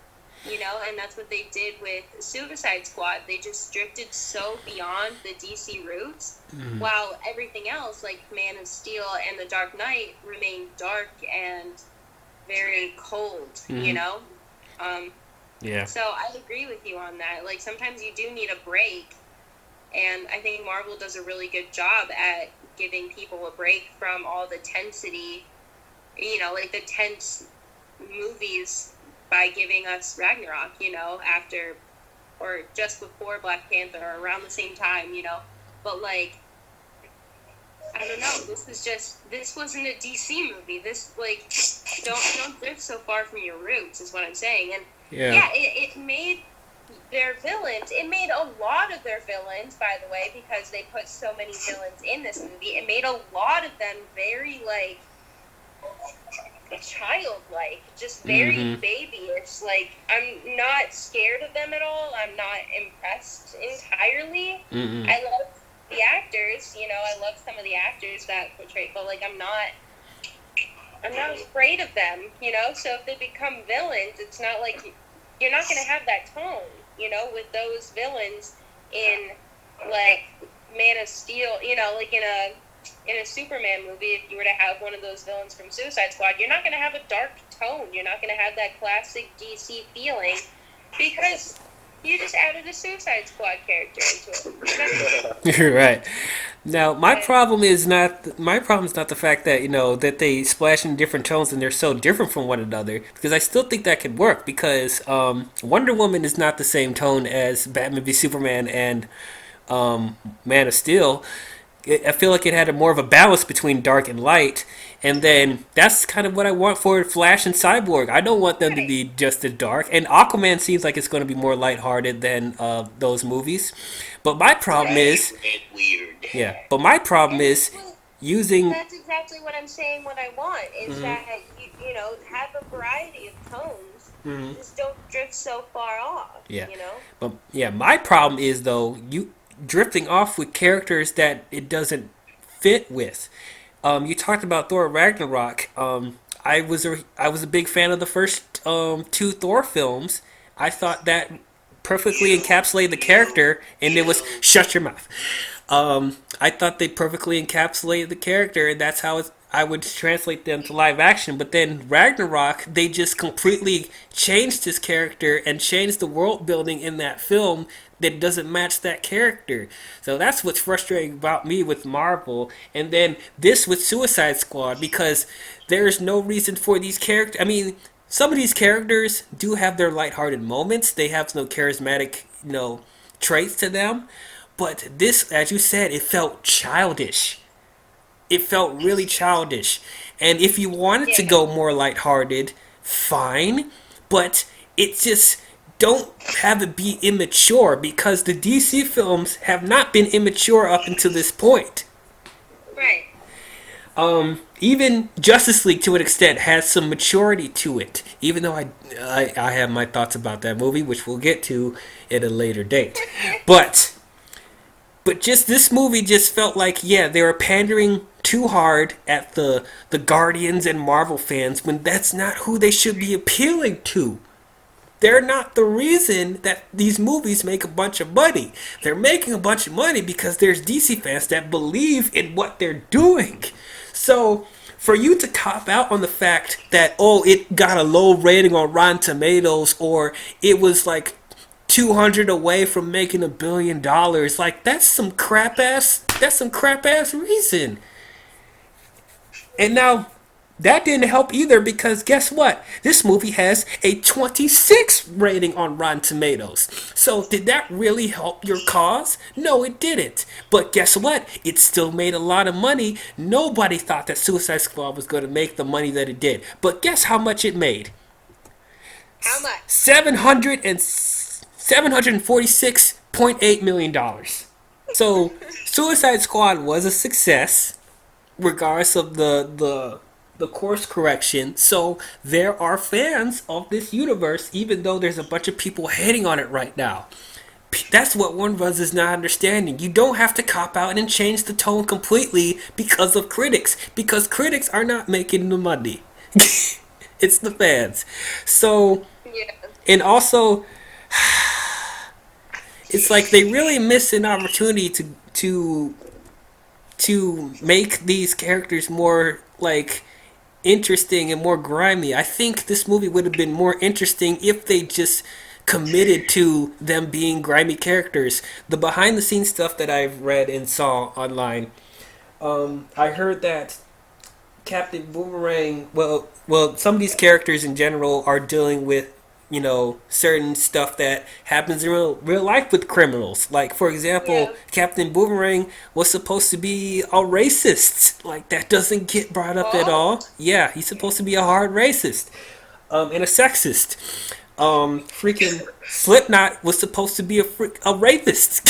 And that's what they did with Suicide Squad. They just drifted so beyond the DC roots, while everything else, like Man of Steel and The Dark Knight, remained dark and very cold, Yeah. So I agree with you on that. Like, sometimes you do need a break, and I think Marvel does a really good job at giving people a break from all the tensity, like the tense movies, by giving us Ragnarok, after or just before Black Panther or around the same time, But like, I don't know. This wasn't a DC movie. This like, don't drift so far from your roots is what I'm saying. And it made their villains. It made a lot of their villains, by the way, because they put so many villains in this movie. It made a lot of them very like childlike, just very babyish. Like, I'm not scared of them at all. I'm not impressed entirely. I love the actors, I love some of the actors that portray, but like I'm not afraid of them, so if they become villains, it's not like you're not going to have that tone, with those villains in like Man of Steel, like in a Superman movie. If you were to have one of those villains from Suicide Squad, you're not going to have a dark tone. You're not going to have that classic DC feeling because you just added a Suicide Squad character into it. You're right. Now, my problem is not the fact that that they splash in different tones and they're so different from one another. Because I still think that could work. Because Wonder Woman is not the same tone as Batman v Superman and Man of Steel. I feel like it had more of a balance between dark and light, and then that's kind of what I want for Flash and Cyborg. I don't want them to be just as dark, and Aquaman seems like it's going to be more lighthearted than those movies. But my problem is, weird. but my problem is, using. That's exactly what I'm saying. What I want is that you know, have a variety of tones. Just don't drift so far off. Yeah, You know. but yeah, my problem is though you drifting off with characters that it doesn't fit with. You talked about Thor Ragnarok. I was a big fan of the first two Thor films. I thought that perfectly encapsulated the character, and it was shut your mouth. I thought they perfectly encapsulated the character, and that's how I would translate them to live action. But then Ragnarok, they just completely changed his character and changed the world building in that film that doesn't match that character. So that's what's frustrating about me with Marvel. And then this with Suicide Squad, because there's no reason for these characters. I mean, some of these characters do have their lighthearted moments. They have no charismatic, traits to them. But this, as you said, it felt childish. It felt really childish. And if you wanted to go more lighthearted, fine. But it just don't have it be immature, because the DC films have not been immature up until this point. Right. Even Justice League, to an extent, has some maturity to it. Even though I have my thoughts about that movie, which we'll get to at a later date. But just this movie just felt like, yeah, they were pandering too hard at the Guardians and Marvel fans when that's not who they should be appealing to. They're not the reason that these movies make a bunch of money. They're making a bunch of money because there's DC fans that believe in what they're doing. So for you to cop out on the fact that, oh, it got a low rating on Rotten Tomatoes, or it was like 200 away from making $1 billion, like that's some crap ass reason. And now that didn't help either, because guess what? This movie has a 26 rating on Rotten Tomatoes. So did that really help your cause? No, it didn't. But guess what? It still made a lot of money. Nobody thought that Suicide Squad was going to make the money that it did. But guess how much it made? How much? $746.8 million. So Suicide Squad was a success, regardless of the course correction. So there are fans of this universe, even though there's a bunch of people hating on it right now. That's what Warner Bros. Is not understanding. You don't have to cop out and change the tone completely because of critics, because critics are not making the money. It's the fans. So, and also, it's like they really miss an opportunity to make these characters more like interesting and more grimy. I think this movie would have been more interesting if they just committed to them being grimy characters. The behind the scenes stuff that I've read and saw online, I heard that Captain Boomerang, well, some of these characters in general are dealing with, certain stuff that happens in real life with criminals. Like, for example, Captain Boomerang was supposed to be a racist. Like, that doesn't get brought up at all. Yeah, he's supposed to be a hard racist. And a sexist. Freaking Slipknot was supposed to be a rapist.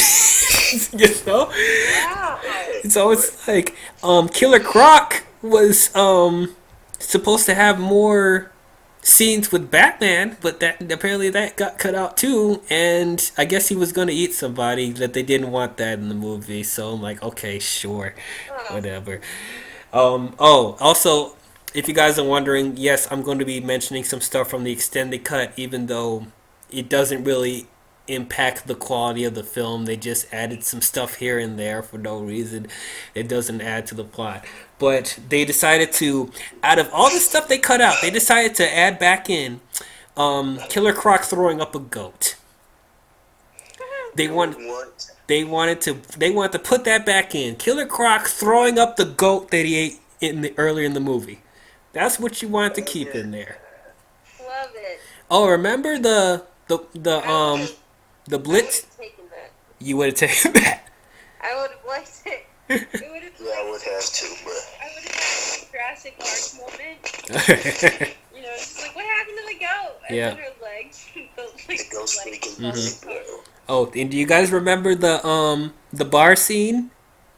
Wow. So it's like, Killer Croc was supposed to have more scenes with Batman, but that apparently that got cut out too, and I guess he was going to eat somebody, that they didn't want that in the movie. So I'm like, okay, sure, whatever. Also, if you guys are wondering, yes, I'm going to be mentioning some stuff from the extended cut, even though it doesn't really impact the quality of the film. They just added some stuff here and there for no reason. It doesn't add to the plot. But they decided to, out of all the stuff they cut out, they decided to add back in Killer Croc throwing up a goat. They wanted to put that back in. Killer Croc throwing up the goat that he ate earlier in the movie. That's what you wanted to keep in there. Love it. Oh, remember the Blitz? You would have taken that. I would have liked it. It would have. Yeah, I would have too, but I would have had a Jurassic Park moment. Just like, what happened to the goat? And then her legs. the ghost freaking. Oh, and do you guys remember the bar scene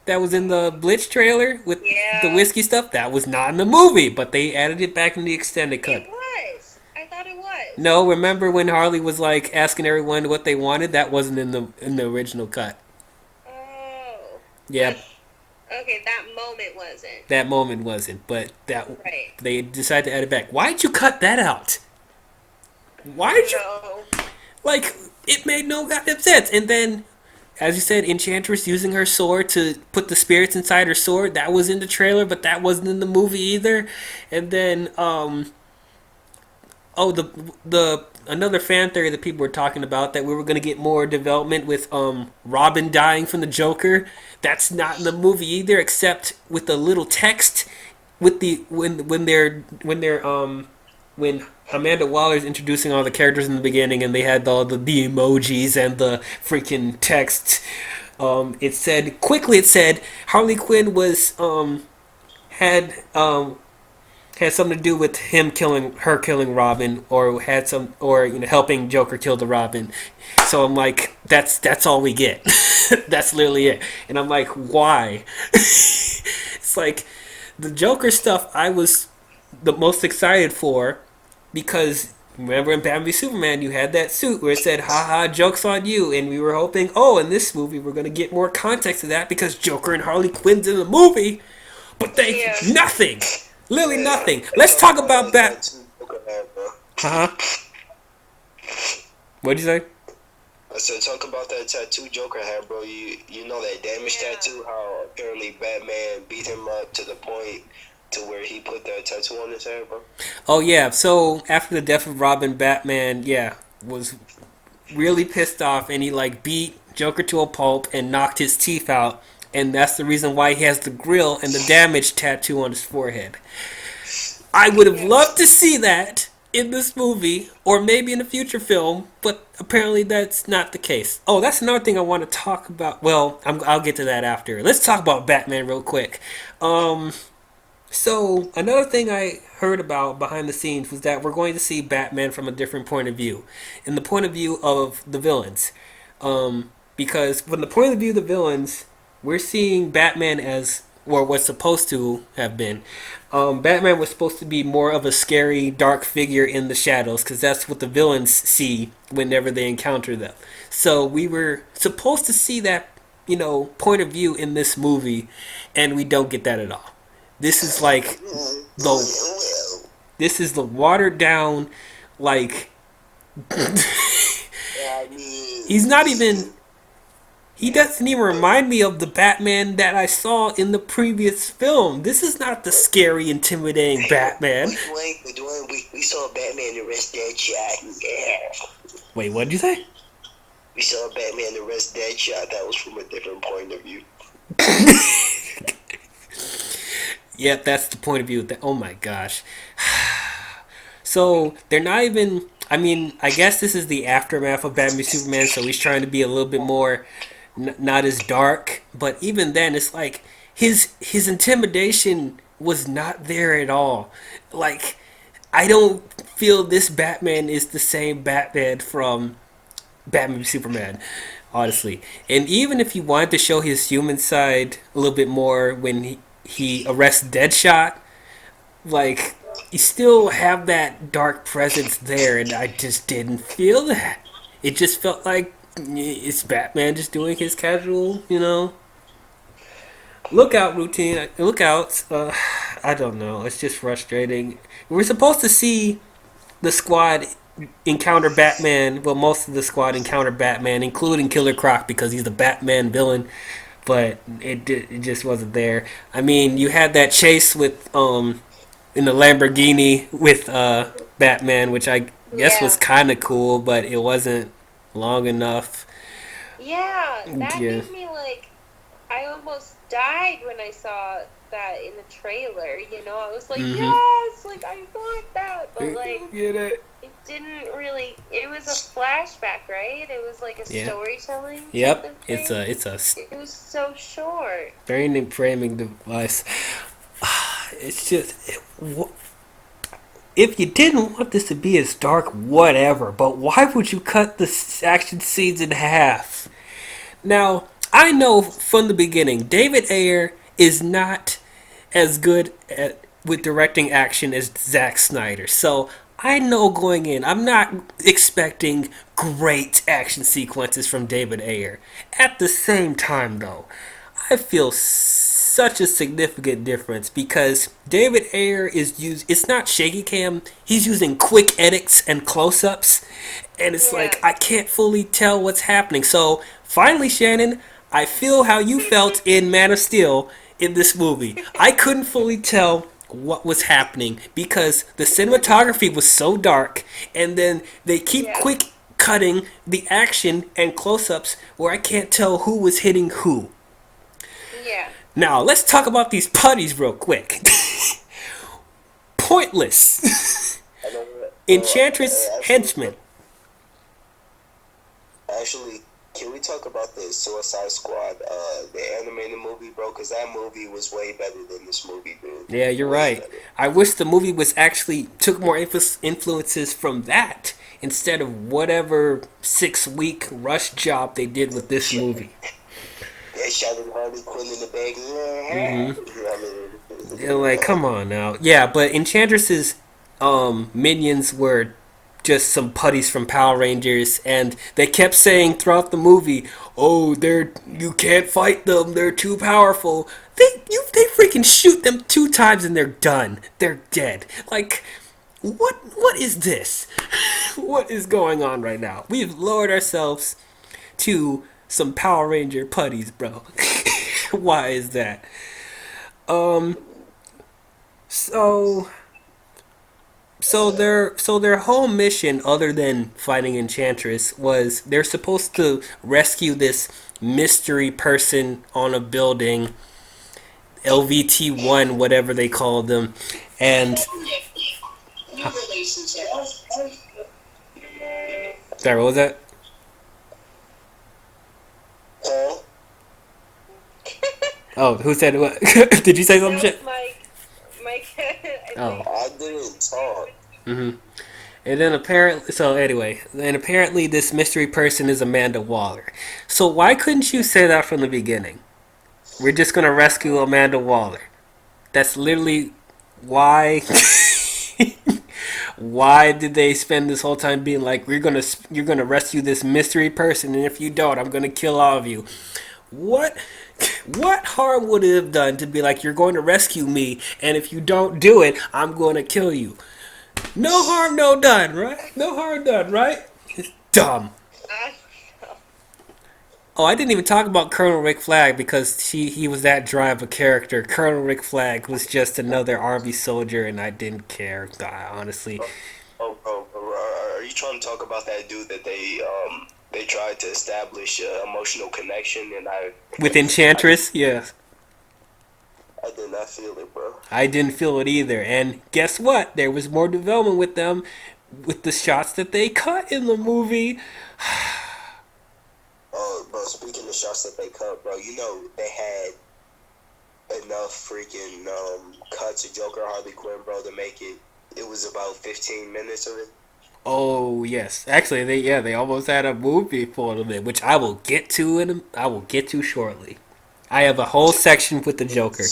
that was in the Blitz trailer with the Yeah. whiskey stuff, that was not in the movie, but they added it back in the extended cut. It was. I thought it was. No, remember when Harley was like asking everyone what they wanted? That wasn't in the original cut. Oh. Yeah, Okay, that moment wasn't. that moment wasn't, but that Right. they decided to add it back. Why'd you cut that out? Why'd you No. like? It made no goddamn sense. And then, as you said, Enchantress using her sword to put the spirits inside her sword. That was in the trailer, but that wasn't in the movie either. And then, oh, the another fan theory that people were talking about, that we were gonna get more development with Robin dying from the Joker. That's not in the movie either, except with the little text with the when Amanda Waller's introducing all the characters in the beginning, and they had all the emojis and the freaking text. It said quickly. It said Harley Quinn was had had something to do with her killing Robin, or had some, or helping Joker kill the Robin. So I'm like, that's all we get. That's literally it. And I'm like, why? It's like the Joker stuff I was the most excited for, because remember in Batman v Superman you had that suit where it said haha joke's on you, and we were hoping, oh, in this movie we're gonna get more context to that because Joker and Harley Quinn's in the movie, but nothing. Literally nothing. Let's talk about that. Huh? What'd you say? I said, talk about that tattoo Joker had, bro. You know that damage tattoo? How apparently Batman beat him up to the point to where he put that tattoo on his head, bro. Oh yeah. So after the death of Robin, Batman, was really pissed off, and he like beat Joker to a pulp and knocked his teeth out, and that's the reason why he has the grill and the damage tattoo on his forehead. I would have loved to see that in this movie, or maybe in a future film, but apparently that's not the case. Oh, that's another thing I want to talk about. Well, I'll get to that after. Let's talk about Batman real quick. So another thing I heard about behind the scenes was that we're going to see Batman from a different point of view, in the point of view of the villains. Because from the point of view of the villains, we're seeing Batman as, or what's supposed to have been. Batman was supposed to be more of a scary, dark figure in the shadows, because that's what the villains see whenever they encounter them. So we were supposed to see that, point of view in this movie, and we don't get that at all. This is like this is the watered down, like he's not even. He doesn't even remind me of the Batman that I saw in the previous film. This is not the scary, intimidating Batman. We saw Batman arrest Deadshot. Yeah. Wait, what did you say? We saw Batman arrest Deadshot. That was from a different point of view. Yep, that's the point of view. Oh my gosh. So they're not even. I mean, I guess this is the aftermath of Batman v Superman, so he's trying to be a little bit more. Not as dark, but even then it's like his intimidation was not there at all. Like, I don't feel this Batman is the same Batman from Batman v Superman, honestly. And even if you wanted to show his human side a little bit more when he arrests Deadshot, like, you still have that dark presence there, and I just didn't feel that. It just felt like it's Batman just doing his casual, lookout routine. Lookouts. I don't know. It's just frustrating. We're supposed to see the squad encounter Batman. Well, most of the squad encounter Batman, including Killer Croc, because he's the Batman villain. But it just wasn't there. I mean, you had that chase with in the Lamborghini with Batman, which I guess was kind of cool, but it wasn't long enough. Yeah, that gave me I almost died when I saw that in the trailer. I was like, yes, I want that, but get it. It didn't really. It was a flashback, right? It was like a storytelling. Yep, it's a. It was so short. Very framing device. It's just. If you didn't want this to be as dark, whatever. But why would you cut the action scenes in half? Now, I know from the beginning, David Ayer is not as good with directing action as Zack Snyder. So I know going in, I'm not expecting great action sequences from David Ayer. At the same time, though, I feel such a significant difference because David Ayer it's not shaky cam, he's using quick edits and close-ups, and it's like I can't fully tell what's happening. So finally, Shannon, I feel how you felt in Man of Steel in this movie. I couldn't fully tell what was happening because the cinematography was so dark, and then they keep quick cutting the action and close-ups where I can't tell who was hitting who. Yeah. Now, let's talk about these putties real quick. Pointless. Enchantress Henchman. Actually, can we talk about the Suicide Squad, the animated movie, bro? Because that movie was way better than this movie, dude. Yeah, you're right. I wish the movie was actually took more influences from that instead of whatever 6-week rush job they did with this movie. They shot Harley Quinn in the bag. Yeah, like, come on now. Yeah, but Enchantress's minions were just some putties from Power Rangers, and they kept saying throughout the movie, "Oh, you can't fight them. They're too powerful." They freaking shoot them 2 times and they're done. They're dead. Like, what is this? What is going on right now? We've lowered ourselves to some Power Ranger putties, bro. Why is that? So their whole mission, other than fighting Enchantress, was they're supposed to rescue this mystery person on a building, LVT-1, whatever they called them, and sorry, what was that? Oh, who said what? Did you say something? Shit? Mike. Oh. I didn't talk. And then apparently this mystery person is Amanda Waller. So why couldn't you say that from the beginning? We're just gonna rescue Amanda Waller. That's literally why. Why did they spend this whole time being like, you're gonna rescue this mystery person, and if you don't, I'm gonna kill all of you? What harm would it have done to be like, you're going to rescue me, and if you don't do it, I'm going to kill you? No harm, no done, right? No harm done, right? It's dumb. Oh, I didn't even talk about Colonel Rick Flag because he was that dry of a character. Colonel Rick Flag was just another Army soldier, and I didn't care, honestly. Are you trying to talk about that dude that they tried to establish emotional connection, and with Enchantress? Yes. I did not feel it, bro. I didn't feel it either. And guess what? There was more development with them, with the shots that they cut in the movie. Oh, bro, speaking of shots that they cut, bro, you know they had enough freaking cuts of Joker Harley Quinn, bro, to make it. It was about 15 minutes of it. Oh yes, actually they almost had a movie for a bit, which I will get to shortly. I have a whole section with the Joker.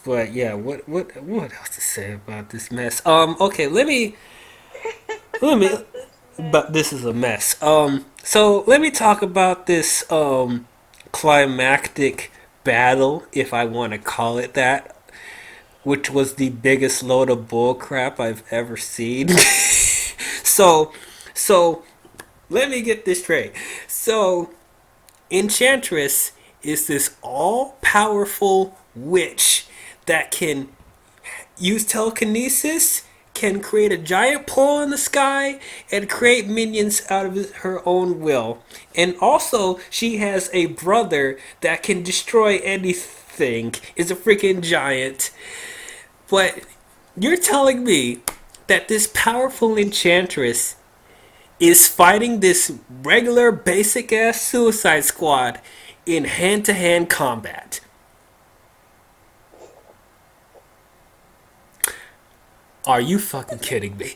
But yeah, what else to say about this mess? Okay, let me. But this is a mess. So let me talk about this climactic battle, if I want to call it that, which was the biggest load of bullcrap I've ever seen. So let me get this straight. So Enchantress is this all-powerful witch that can use telekinesis, can create a giant pole in the sky, and create minions out of her own will. And also, she has a brother that can destroy anything, is a freaking giant. But you're telling me that this powerful Enchantress is fighting this regular basic ass Suicide Squad in hand-to-hand combat. Are you fucking kidding me?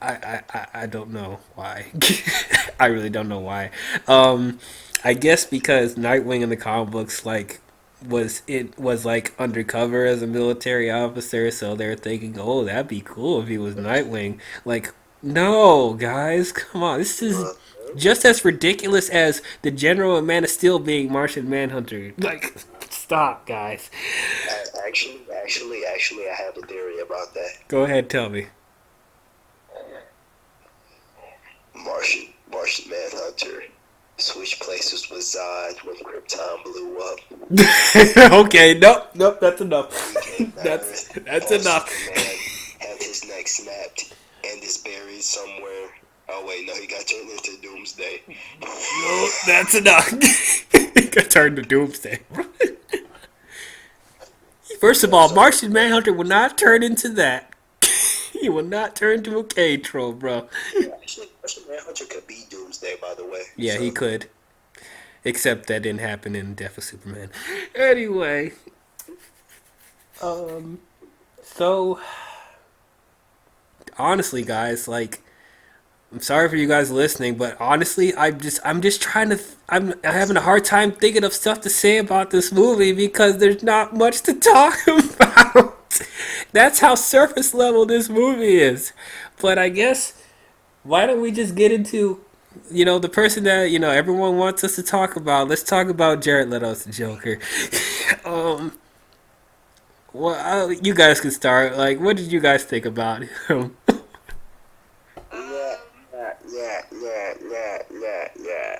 I don't know why. I really don't know why. I guess because Nightwing in the comic books was like undercover as a military officer, so they're thinking, oh, that'd be cool if he was Nightwing. Like, no, guys, come on, this is just as ridiculous as the General and Man of Steel being Martian Manhunter. Like, stop, guys. Actually, I have a theory about that. Go ahead, tell me. Martian Manhunter switched places with Zod when Krypton blew up. Okay, nope, that's enough. He came down, That's fought enough. Superman, had his neck snapped, and is buried somewhere. Oh wait, no, he got turned into Doomsday. No, that's enough. Got turned to Doomsday. First of all, Martian Manhunter will not turn into that. He will not turn into a cage troll, bro. Actually, Martian Manhunter could be Doomsday, by the way. Yeah, So, he could. Except that didn't happen in Death of Superman. Anyway. So honestly, guys, like, I'm sorry for you guys listening, but honestly, I'm just trying to. I'm having a hard time thinking of stuff to say about this movie because there's not much to talk about. That's how surface level this movie is. But I guess why don't we just get into, the person that everyone wants us to talk about? Let's talk about Jared Leto's Joker. um, well, you guys can start. Like, what did you guys think about him? yeah.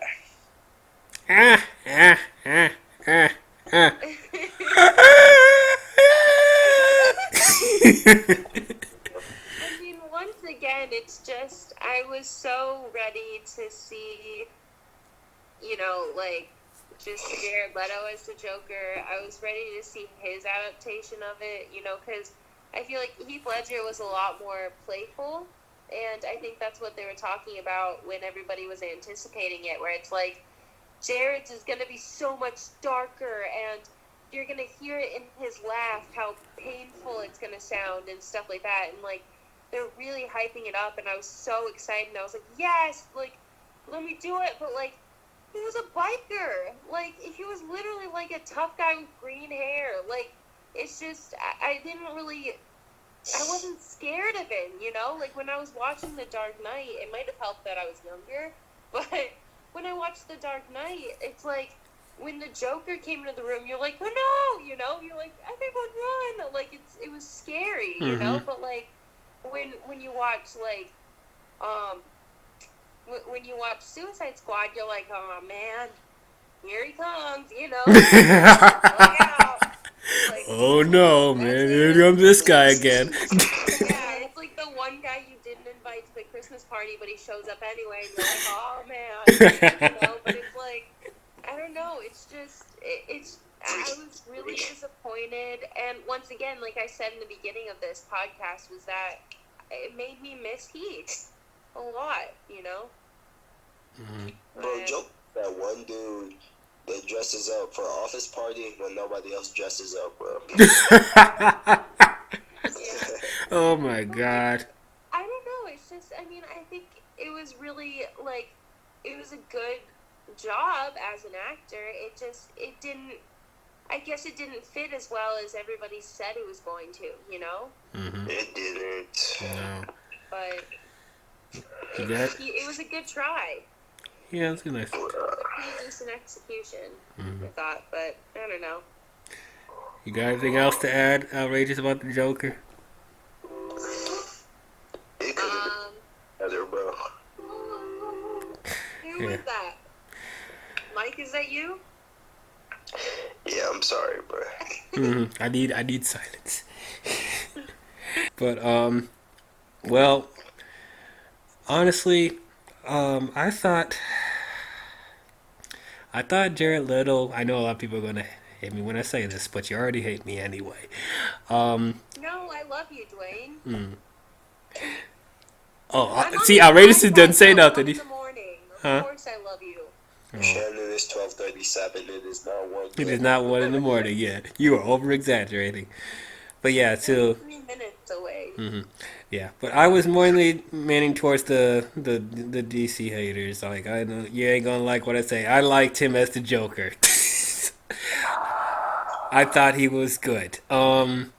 Ah, ah, ah, ah, ah. I mean, once again, it's just, I was so ready to see, like, just Jared Leto as the Joker. I was ready to see his adaptation of it, because I feel like Heath Ledger was a lot more playful, and I think that's what they were talking about when everybody was anticipating it, where it's like, Jared's is going to be so much darker, and you're going to hear it in his laugh how painful it's going to sound and stuff like that, and, like, they're really hyping it up, and I was so excited, and I was like, yes, like, let me do it, but, like, he was a biker, like, he was literally, like, a tough guy with green hair, like, it's just, I didn't really, I wasn't scared of him, like, when I was watching The Dark Knight, it might have helped that I was younger, but when I watched The Dark Knight, it's like, when the Joker came into the room, you're like, oh no, you're like, everyone run, like, it was scary, but, like, when you watch, like, when you watch Suicide Squad, you're like, oh man, here he comes, look out. Like, Oh no, man, here comes this guy again. yeah, it's like the one guy you didn't invite to the Christmas party, but he shows up anyway, and you're like, oh man, but it's like, I don't know, it's just, I was really disappointed, and once again, like I said in the beginning of this podcast, was that it made me miss Heath a lot, Mm-hmm. Bro, Joker, that one dude that dresses up for an office party when nobody else dresses up, bro. Oh my god. I don't know, it's just, I mean, I think it was really, like, it was a good job as an actor, it didn't, I guess it didn't fit as well as everybody said it was going to, Mm-hmm. It didn't. No. But it was a good try. Yeah, it's nice. Pretty decent execution, I thought, but I don't know. You got anything else to add, outrageous, about the Joker? It could have been better, bro. Who was that? Mike, is that you? Yeah, I'm sorry, bro. Mm-hmm. I need silence. But well, honestly, I thought Jared Leto. I know a lot of people are gonna hate me when I say this, but you already hate me anyway. No, I love you, Dwayne. See, outrageous doesn't say nothing. In the morning. Of course, I love you. Shannon, it's 12:37. It is not 1. It is not 1 in the morning yet. You are over exaggerating. But yeah, Only so 3 minutes away. yeah, but I was mainly leaning towards the DC haters. Like, I know you ain't gonna like what I say. I liked him as the Joker. I thought he was good. Dwayne,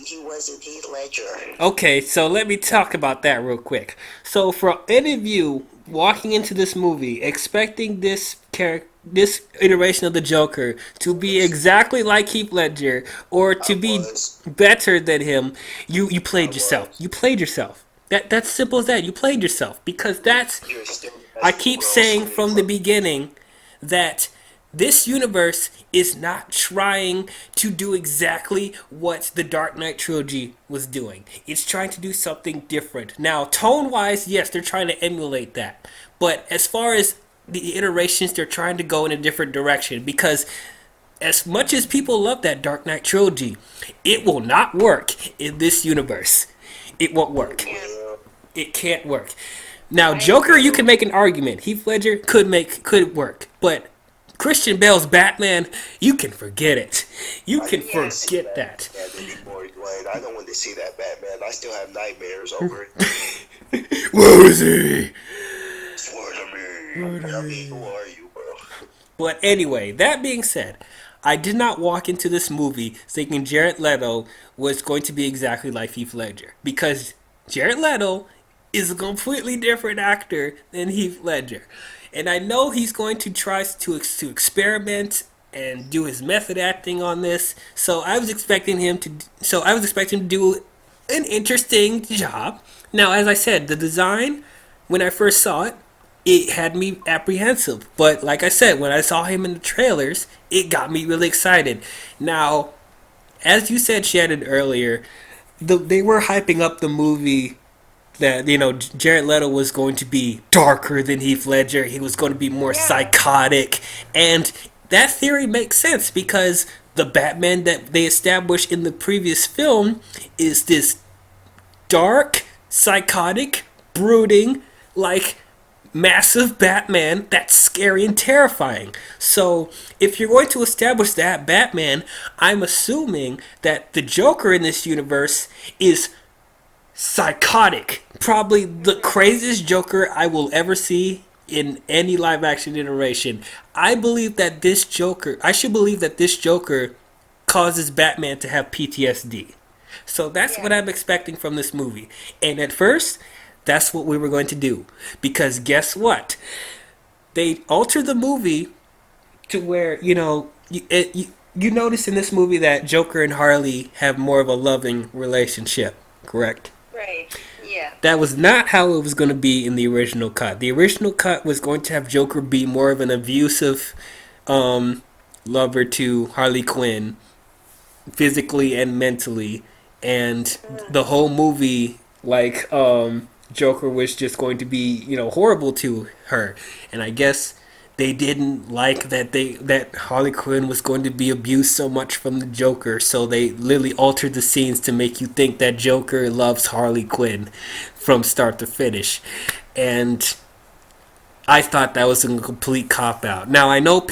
he wasn't Heath Ledger. Okay, so let me talk about that real quick. So for any of you walking into this movie expecting this iteration of the Joker to be exactly like Heath Ledger or I to be was. better than him, you I played yourself. was. You played yourself. That's simple as that. You played yourself because that's You're still I best keep girl saying swing from the from. beginning that this universe is not trying to do exactly what the Dark Knight trilogy was doing. It's trying to do something different. Now, tone wise, yes, they're trying to emulate that. But as far as the iterations, they're trying to go in a different direction because as much as people love that Dark Knight trilogy, it will not work in this universe. It won't work. Yeah. It can't work. Now, I Joker, you agree. can make an argument. Heath Ledger could work, but Christian Bale's Batman, you can forget it. You I can didn't want to see forget that that. anymore, Dwayne. I don't want to see that Batman. I still have nightmares over it. Where is he? Swear to me. I mean, who are you, bro? But anyway, that being said, I did not walk into this movie thinking Jared Leto was going to be exactly like Heath Ledger because Jared Leto is a completely different actor than Heath Ledger. And I know he's going to try to experiment and do his method acting on this. So I was expecting him to do an interesting job. Now, as I said, the design when I first saw it, it had me apprehensive. But like I said, when I saw him in the trailers, it got me really excited. Now, as you said, Shannon, earlier, they were hyping up the movie that Jared Leto was going to be darker than Heath Ledger. He was going to be more Yeah. psychotic, and that theory makes sense because the Batman that they established in the previous film is this dark, psychotic, brooding, like massive Batman that's scary and terrifying. So, if you're going to establish that Batman, I'm assuming that the Joker in this universe is psychotic. Probably the craziest Joker I will ever see in any live action iteration. I should believe that this Joker causes Batman to have PTSD. So that's what Yeah. I'm expecting from this movie. And at first, that's what we were going to do. Because guess what? They altered the movie to where, you notice in this movie that Joker and Harley have more of a loving relationship, correct? Right. Yeah. That was not how it was going to be in the original cut. The original cut was going to have Joker be more of an abusive lover to Harley Quinn, physically and mentally, and the whole movie, like Joker was just going to be, horrible to her. And I guess they didn't like that Harley Quinn was going to be abused so much from the Joker, so they literally altered the scenes to make you think that Joker loves Harley Quinn from start to finish. And I thought that was a complete cop out. Now I know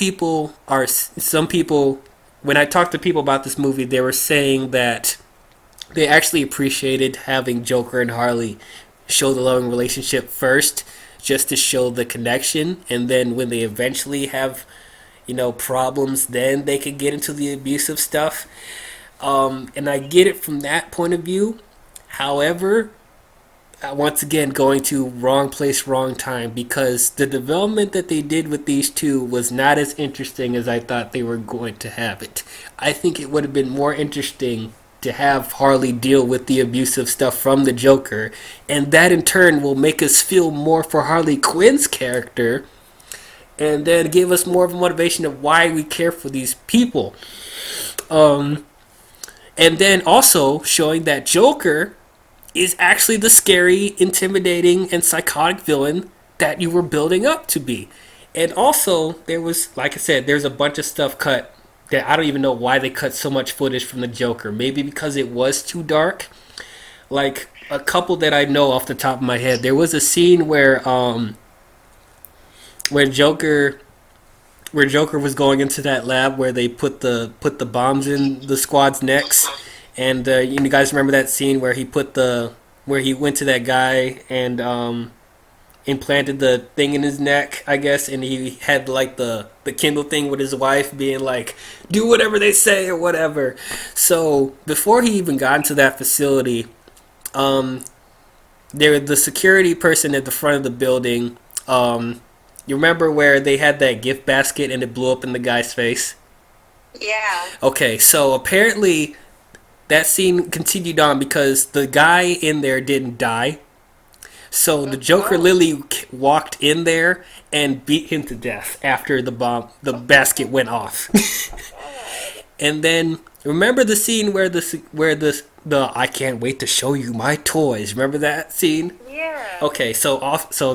some people when I talked to people about this movie, they were saying that they actually appreciated having Joker and Harley show the loving relationship first, just to show the connection, and then when they eventually have, problems, then they could get into the abusive stuff. And I get it from that point of view. However, once again, going to wrong place, wrong time, because the development that they did with these two was not as interesting as I thought they were going to have it. I think it would have been more interesting to have Harley deal with the abusive stuff from the Joker, and that in turn will make us feel more for Harley Quinn's character, and then give us more of a motivation of why we care for these people. And then also showing that Joker is actually the scary, intimidating, and psychotic villain that you were building up to be. And also, there was, like I said, there's a bunch of stuff cut that I don't even know why they cut so much footage from the Joker. Maybe because it was too dark. Like, a couple that I know off the top of my head. There was a scene where Joker where Joker was going into that lab where they put the bombs in the squad's necks, and you guys remember that scene where where he went to that guy and implanted the thing in his neck, I guess, and he had like the Kindle thing with his wife being like, do whatever they say or whatever. So before he even got into that facility, there the security person at the front of the building, you remember where they had that gift basket and it blew up in the guy's face? Yeah. Okay, so apparently that scene continued on because the guy in there didn't die. So the Joker literally walked in there and beat him to death after the basket went off. And then remember the scene where the I can't wait to show you my toys. Remember that scene? Yeah. Okay, so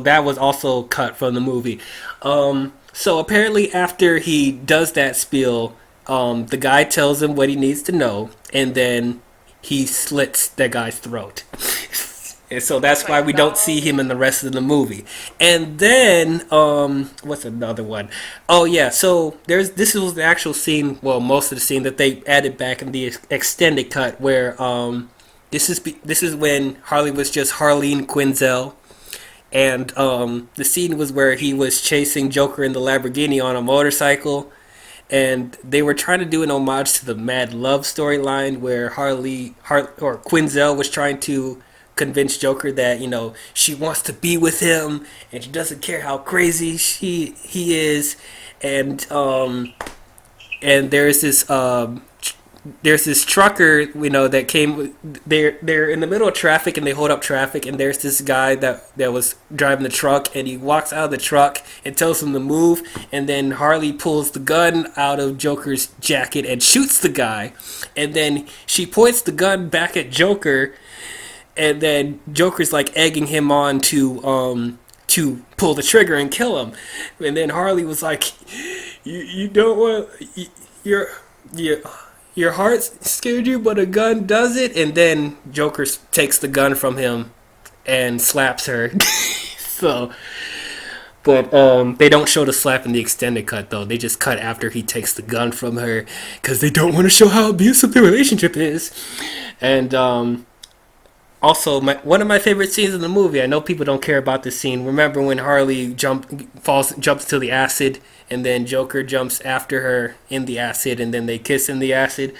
that was also cut from the movie. So apparently after he does that spiel, the guy tells him what he needs to know, and then he slits that guy's throat. And so that's why we don't see him in the rest of the movie. And then, what's another one? Oh yeah, so this was the actual scene, well, most of the scene that they added back in the extended cut, where this is when Harley was just Harleen Quinzel, and the scene was where he was chasing Joker in the Lamborghini on a motorcycle, and they were trying to do an homage to the Mad Love storyline where Quinzel was trying to convince Joker that, you know, she wants to be with him and she doesn't care how crazy he is, and there's this trucker, you know, that came. They're in the middle of traffic and they hold up traffic, and there's this guy that was driving the truck, and he walks out of the truck and tells him to move, and then Harley pulls the gun out of Joker's jacket and shoots the guy, and then she points the gun back at Joker, and then Joker's like egging him on to pull the trigger and kill him, and then Harley was like, "You don't want your heart scared you, but a gun does it." And then Joker takes the gun from him and slaps her. So, but they don't show the slap in the extended cut though. They just cut after he takes the gun from her because they don't want to show how abusive the relationship is, and. Also, one of my favorite scenes in the movie, I know people don't care about this scene. Remember when Harley jumps to the acid, and then Joker jumps after her in the acid, and then they kiss in the acid?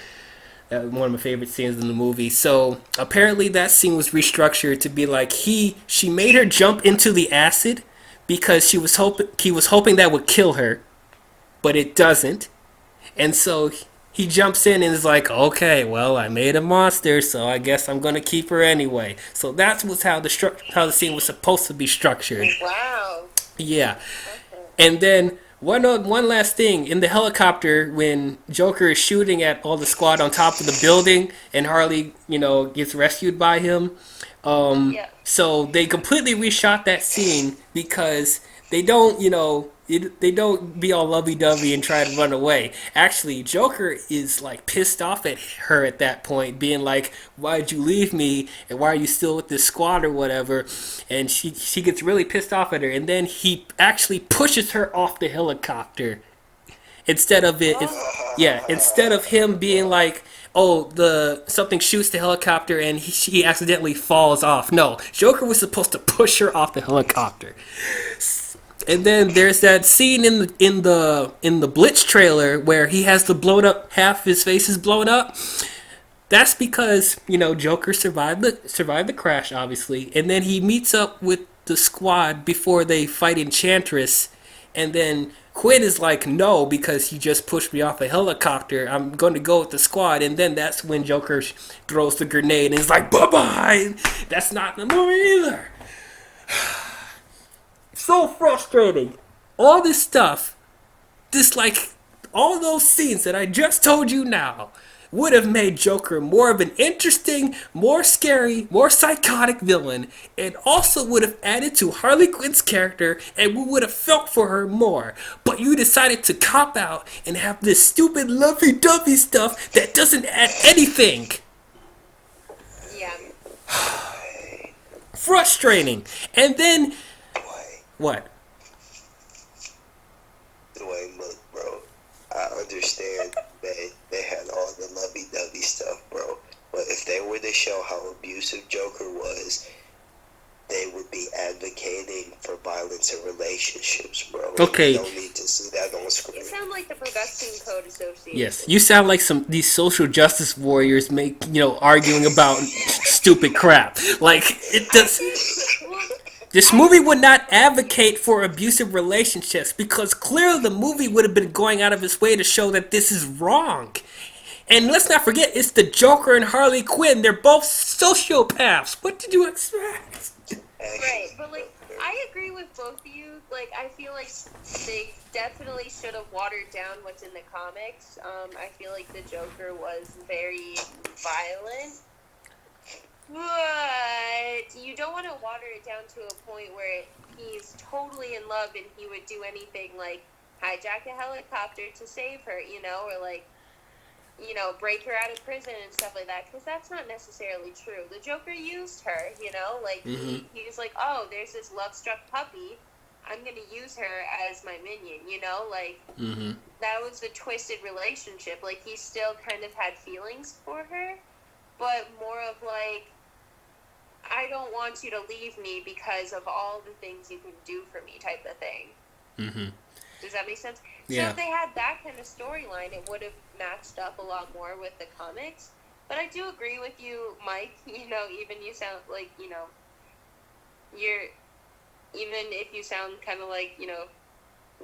That was one of my favorite scenes in the movie. So apparently that scene was restructured to be like she made her jump into the acid because he was hoping that would kill her, but it doesn't, and so he jumps in and is like, okay, well, I made a monster, so I guess I'm gonna keep her anyway. So that's how the scene was supposed to be structured. Wow. Yeah. Okay. And then one last thing, in the helicopter when Joker is shooting at all the squad on top of the building and Harley, you know, gets rescued by him. So they completely reshot that scene because they don't, you know, they don't be all lovey-dovey and try to run away. Actually, Joker is like pissed off at her at that point, being like, "Why'd you leave me? And why are you still with this squad or whatever?" And she gets really pissed off at her, and then he actually pushes her off the helicopter instead of him being like, "Oh, something shoots the helicopter and he accidentally falls off." No, Joker was supposed to push her off the helicopter. And then there's that scene in the Blitz trailer where he has the blown up, half his face is blown up. That's because, you know, Joker survived the crash, obviously, and then he meets up with the squad before they fight Enchantress, and then Quinn is like, "No, because he just pushed me off a helicopter. I'm going to go with the squad." And then that's when Joker throws the grenade and is like, "Bye-bye." That's not in the movie either. So frustrating. All this stuff, all those scenes that I just told you now, would have made Joker more of an interesting, more scary, more psychotic villain, and also would have added to Harley Quinn's character, and we would have felt for her more. But you decided to cop out and have this stupid lovey-dovey stuff that doesn't add anything. Yeah. Frustrating. And then... What? Dwayne, if they were to show how abusive Joker was, they would be advocating for violence in relationships, bro. Okay. You don't need to see that on screen. You sound like the Production Code Association. Yes, you sound like these social justice warriors arguing about stupid crap. Like it does. This movie would not advocate for abusive relationships because clearly the movie would have been going out of its way to show that this is wrong. And let's not forget, it's the Joker and Harley Quinn. They're both sociopaths. What did you expect? Right, but like, I agree with both of you. Like, I feel like they definitely should have watered down what's in the comics. I feel like the Joker was very violent. But you don't want to water it down to a point where he's totally in love and he would do anything like hijack a helicopter to save her, or like, break her out of prison and stuff like that, because that's not necessarily true. The Joker used her, like, he was like, oh, there's this love-struck puppy, I'm going to use her as my minion, like, that was the twisted relationship. Like, he still kind of had feelings for her, but more of like, I don't want you to leave me because of all the things you can do for me type of thing. Does that make sense? Yeah. So if they had that kind of storyline, it would have matched up a lot more with the comics. But I do agree with you, Mike. Even you sound like, you're, even if you sound kind of like,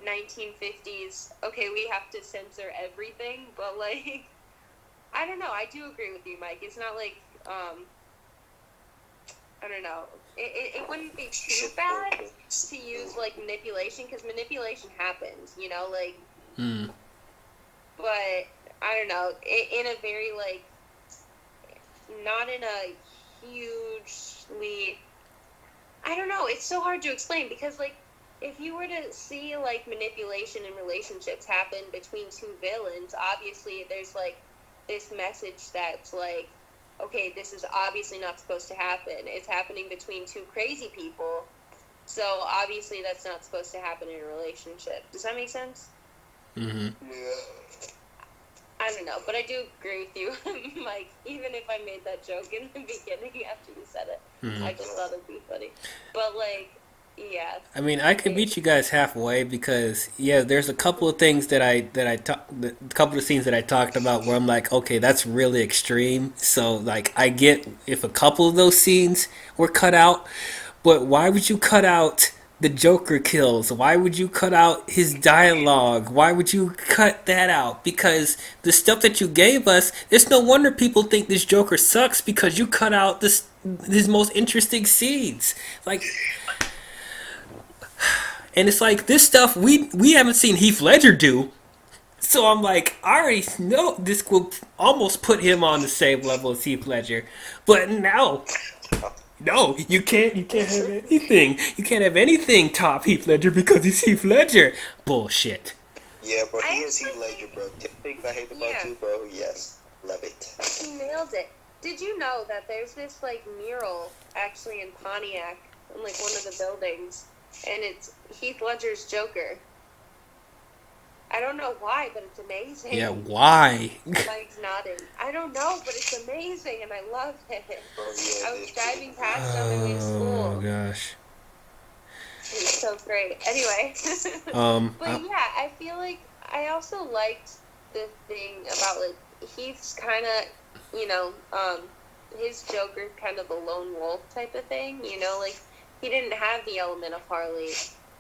1950s, okay, we have to censor everything. But, like, I don't know. I do agree with you, Mike. It's not like, I don't know. It wouldn't be too bad to use, like, manipulation, because manipulation happens, like... But, I don't know, in a very, like, not in a hugely... I don't know, it's so hard to explain, because, like, if you were to see, like, manipulation in relationships happen between two villains, obviously there's, like, this message that's, like, okay, this is obviously not supposed to happen. It's happening between two crazy people, so obviously that's not supposed to happen in a relationship. Does that make sense? Yeah. I don't know, but I do agree with you, Mike. Even if I made that joke in the beginning after you said it, I just thought it'd be funny. But, like, yeah. I mean, I can meet you guys halfway because there's a couple of things a couple of scenes that I talked about where I'm like, okay, that's really extreme. So like, I get if a couple of those scenes were cut out, but why would you cut out the Joker kills? Why would you cut out his dialogue? Why would you cut that out? Because the stuff that you gave us, it's no wonder people think this Joker sucks because you cut out his most interesting scenes. Like. And it's like, this stuff we haven't seen Heath Ledger do. So I'm like, I already know this will almost put him on the same level as Heath Ledger. But no, you can't have anything. You can't have anything top Heath Ledger because he's Heath Ledger. Bullshit. Yeah, bro, he is Heath Ledger, bro. Things I hate about you, bro. Yes, love it. He nailed it. Did you know that there's this, like, mural actually in Pontiac, in, like, one of the buildings? And it's Heath Ledger's Joker. I don't know why, but it's amazing. Yeah, why? Mike's nodding. I don't know, but it's amazing, and I love it. I was driving past on my way to school. Oh, gosh. It's so great. Anyway. But yeah, I feel like I also liked the thing about, like, Heath's kind of, his Joker kind of the lone wolf type of thing, like, he didn't have the element of Harley,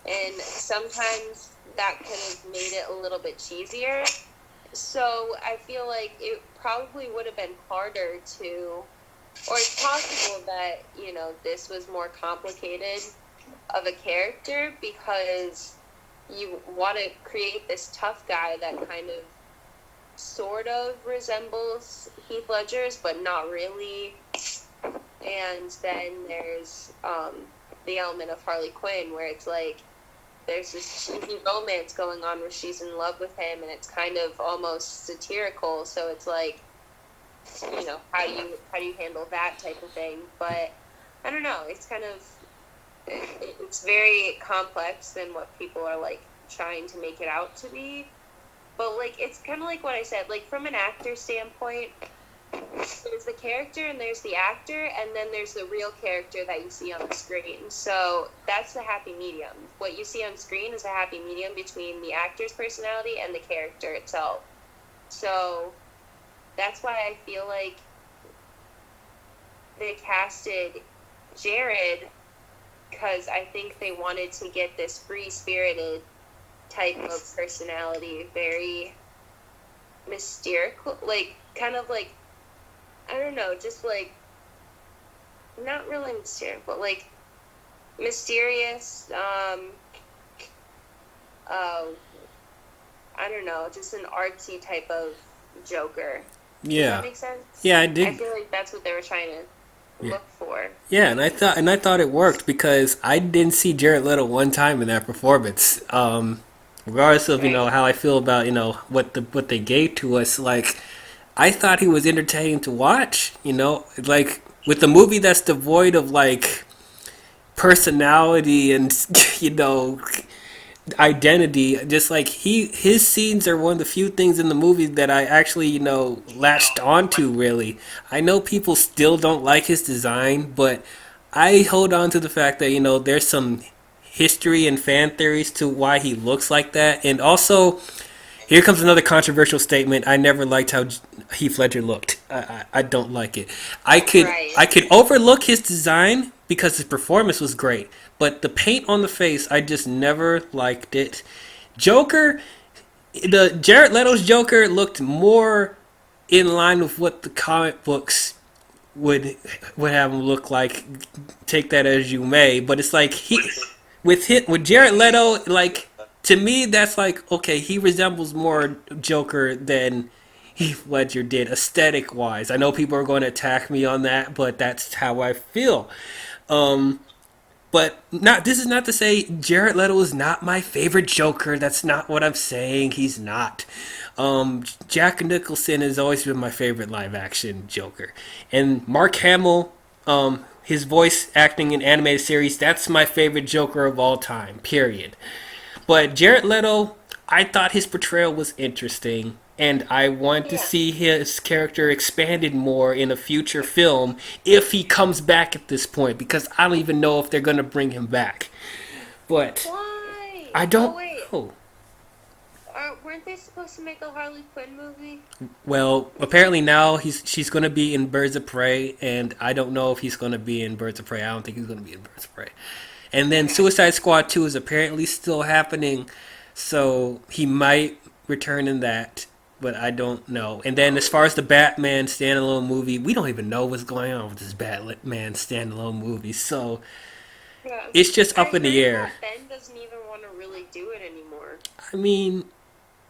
and sometimes that kind of made it a little bit cheesier. So I feel like it probably would have been harder to, or it's possible that, this was more complicated of a character because you want to create this tough guy that kind of sort of resembles Heath Ledger's, but not really. And then there's the element of Harley Quinn, where it's like there's this cheesy romance going on where she's in love with him, and it's kind of almost satirical. So it's like, how do you handle that type of thing? But I don't know. It's kind of it's very complex than what people are like trying to make it out to be. But like it's kind of like what I said. Like from an actor standpoint, there's the character and there's the actor, and then there's the real character that you see on the screen. So that's the happy medium. What you see on screen is a happy medium between the actor's personality and the character itself. So that's why I feel like they casted Jared, because I think they wanted to get this free-spirited type of personality, very mysterious, like, kind of like, I don't know, just like, not really mysterious, but like, mysterious, I don't know, just an artsy type of Joker. Yeah. Does that make sense? Yeah, I I did. feel like that's what they were trying to look for. Yeah, and I thought it worked because I didn't see Jared Leto one time in that performance. Regardless of Right. how I feel about what they gave to us, like I thought he was entertaining to watch. Like with a movie that's devoid of like personality and identity, just like his scenes are one of the few things in the movie that I actually latched onto. Really, I know people still don't like his design, but I hold on to the fact that there's some history and fan theories to why he looks like that. And also, here comes another controversial statement. I never liked how Heath Ledger looked. I don't like it. Right. I could overlook his design because his performance was great, but the paint on the face, I just never liked it. Joker, the Jared Leto's Joker looked more in line with what the comic books would have him look like. Take that as you may, but it's like with Jared Leto, like to me, that's like okay, he resembles more Joker than Heath Ledger did aesthetic wise. I know people are going to attack me on that, but that's how I feel. But not. This is not to say Jared Leto is not my favorite Joker. That's not what I'm saying. He's not. Jack Nicholson has always been my favorite live action Joker, and Mark Hamill, his voice acting in animated series, that's my favorite Joker of all time. Period. But Jared Leto, I thought his portrayal was interesting, and I want to Yeah. see his character expanded more in a future film if he comes back at this point, because I don't even know if they're going to bring him back. But Why? I don't Oh, wait. know. Weren't they supposed to make a Harley Quinn movie? Well, apparently now she's going to be in Birds of Prey, and I don't know if he's going to be in Birds of Prey. I don't think he's going to be in Birds of Prey. And then Suicide Squad 2 is apparently still happening, so he might return in that, but I don't know. And then as far as the Batman standalone movie, we don't even know what's going on with this Batman standalone movie, so Yeah. it's just up in the heard air. that Ben doesn't even want to really do it anymore. I mean,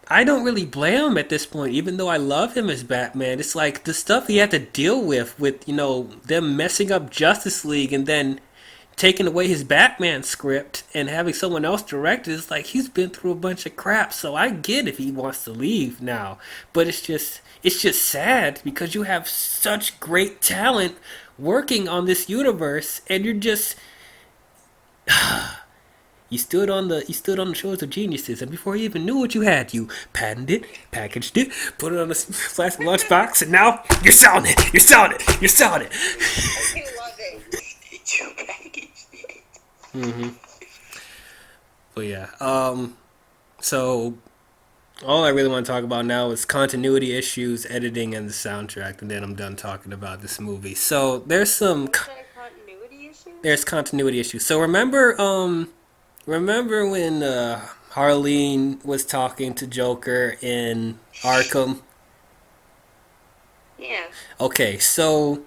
I don't really blame him at this point, even though I love him as Batman. It's like the stuff he had to deal with them messing up Justice League and then taking away his Batman script and having someone else direct it. It's like he's been through a bunch of crap, so I get if he wants to leave now. But it's just sad because you have such great talent working on this universe, and you're just you stood on the shoulders of geniuses, and before you even knew what you had, you patented it, packaged it, put it on a plastic lunchbox, and now you're selling it. You're selling it. You're selling it. I love it. You packaged it. But yeah, so all I really want to talk about now is continuity issues, editing, and the soundtrack, and then I'm done talking about this movie. So Was there a continuity issue? there's continuity issues. So remember when Harleen was talking to Joker in Arkham? Yeah. Okay, so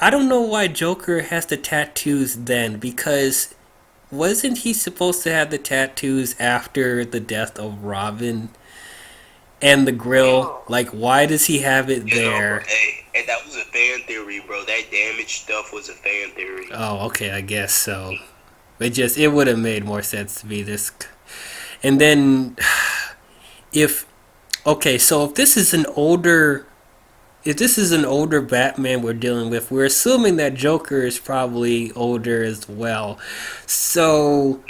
I don't know why Joker has the tattoos then, because wasn't he supposed to have the tattoos after the death of Robin and the grill? Like, why does he have it there? Hey, and that was a fan theory, bro. That damaged stuff was a fan theory. Oh, okay, I guess so. It would have made more sense to be this. And then, so if this is an older Batman we're dealing with, we're assuming that Joker is probably older as well. So,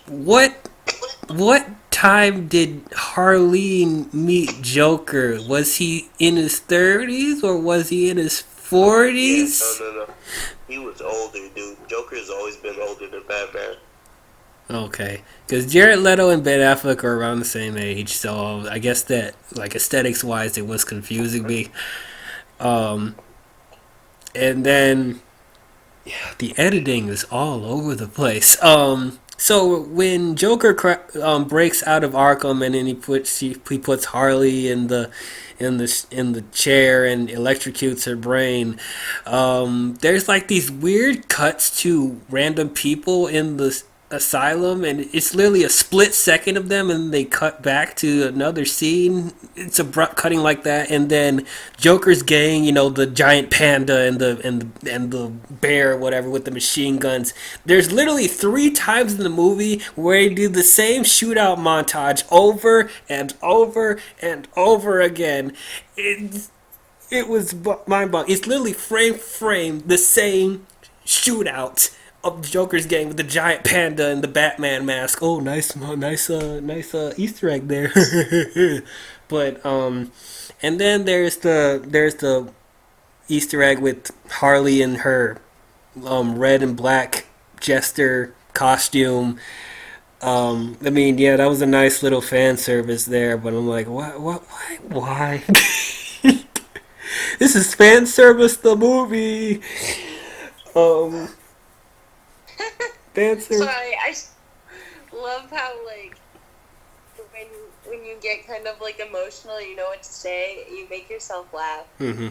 what time did Harleen meet Joker? Was he in his 30s or was he in his Yeah, 40s? no. He was older, dude. Joker's always been older than Batman. Okay, because Jared Leto and Ben Affleck are around the same age, so I guess that, like, aesthetics wise, it was confusing me. Um, and then the editing is all over the place. So when Joker breaks out of Arkham and then he puts Harley in the chair and electrocutes her brain, there's like these weird cuts to random people in the asylum, and it's literally a split second of them, and they cut back to another scene. It's abrupt cutting like that, and then Joker's gang, the giant panda and the bear, whatever, with the machine guns. There's literally 3 times in the movie where they do the same shootout montage over and over and over again. It was mind-boggling. It's literally frame for frame the same shootout of the Joker's gang with the giant panda and the Batman mask. Oh, nice Easter egg there. But and then there's the Easter egg with Harley in her red and black jester costume. I mean, yeah, that was a nice little fan service there, but I'm like, why? This is fan service, the movie. Um, fan service. Sorry, love how like when you get kind of like emotional, you know what to say. You make yourself laugh. Mm-hmm.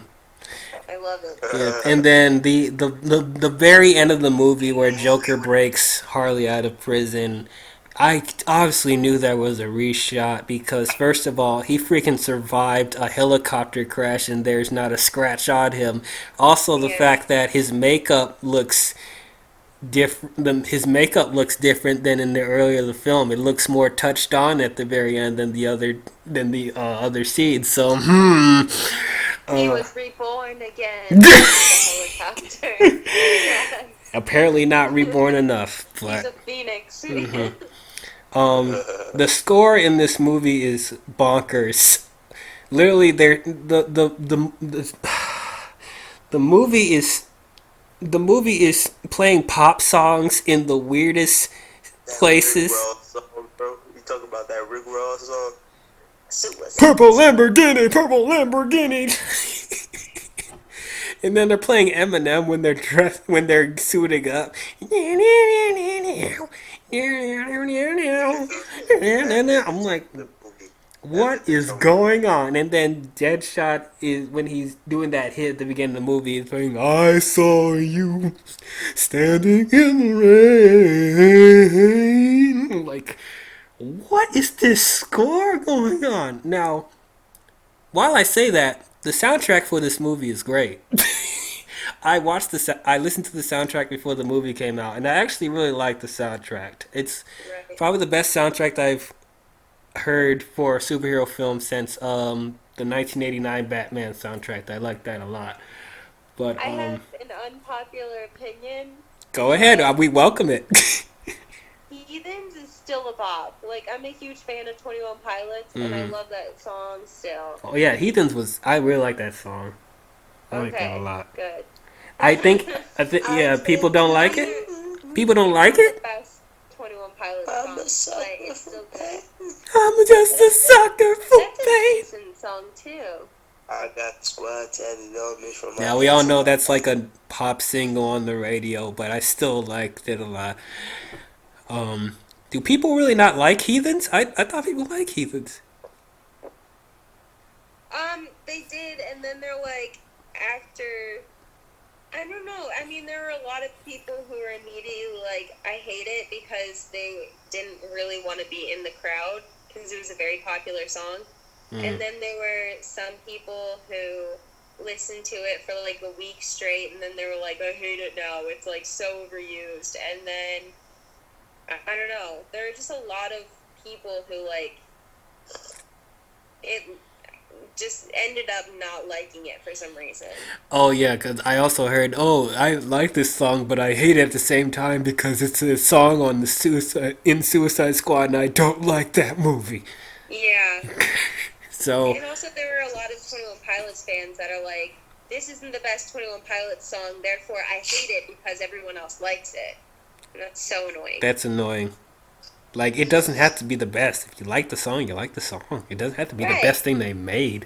I love it. Yeah, and then the very end of the movie where Joker breaks Harley out of prison, I obviously knew there was a reshot because first of all, he freaking survived a helicopter crash and there's not a scratch on him. Also, the fact that his makeup looks different. His makeup looks different than in the earlier the film. It looks more touched on at the very end than the other scenes. So, He was reborn again in the helicopter. Yeah. Apparently not reborn enough. But, He's a phoenix. the score in this movie is bonkers. Literally, the movie is playing pop songs in the weirdest places. Song, bro. You talking about that Rick Ross song? Purple Lamborghini. And then they're playing Eminem when they're suiting up. I'm like, what is going on? And then Deadshot is when he's doing that hit at the beginning of the movie. He's playing, "I saw you standing in the rain." I'm like, what is this score going on? Now, while I say that, the soundtrack for this movie is great. I listened to the soundtrack before the movie came out, and I actually really like the soundtrack. It's probably the best soundtrack I've heard for a superhero film since the 1989 Batman soundtrack. I like that a lot. But I have an unpopular opinion. go ahead. We welcome it. Heathens is still a bop. Like, I'm a huge fan of 21 Pilots, and I love that song still. Oh yeah, Heathens I really like that song. I like that a lot. Good. I think yeah, people don't like it. People don't like it. Best 21 Pilots song, but it's still good. I'm just a sucker for That's a pain. decent song too. I got the squad tatted on me from my Now we all know that's like a pop single on the radio, but I still liked it a lot. Do people really not like Heathens? I thought people like Heathens. They did, and then they're like, after, I don't know, I mean, there were a lot of people who were immediately like, I hate it because they didn't really want to be in the crowd, because it was a very popular song. And then there were some people who listened to it for like a week straight, and then they were like, I hate it now, it's like so overused. And then, I don't know, there are just a lot of people who like, it just ended up not liking it for some reason. Oh yeah, because I also heard, oh, I like this song, but I hate it at the same time because it's a song on the Suicide Squad, and I don't like that movie. Yeah. So And also, there were a lot of 21 Pilots fans that are like, this isn't the best 21 Pilots song, therefore I hate it because everyone else likes it. And that's so annoying. that's annoying. Like, it doesn't have to be the best. If you like the song, you like the song. It doesn't have to be the Right. best thing they made.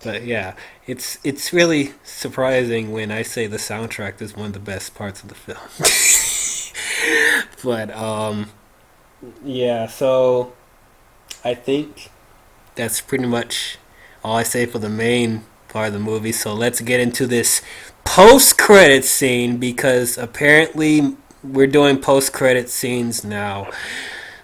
But yeah, it's really surprising when I say the soundtrack is one of the best parts of the film. But yeah, so I think that's pretty much all I say for the main part of the movie. So let's get into this post-credit scene because apparently we're doing post-credit scenes now.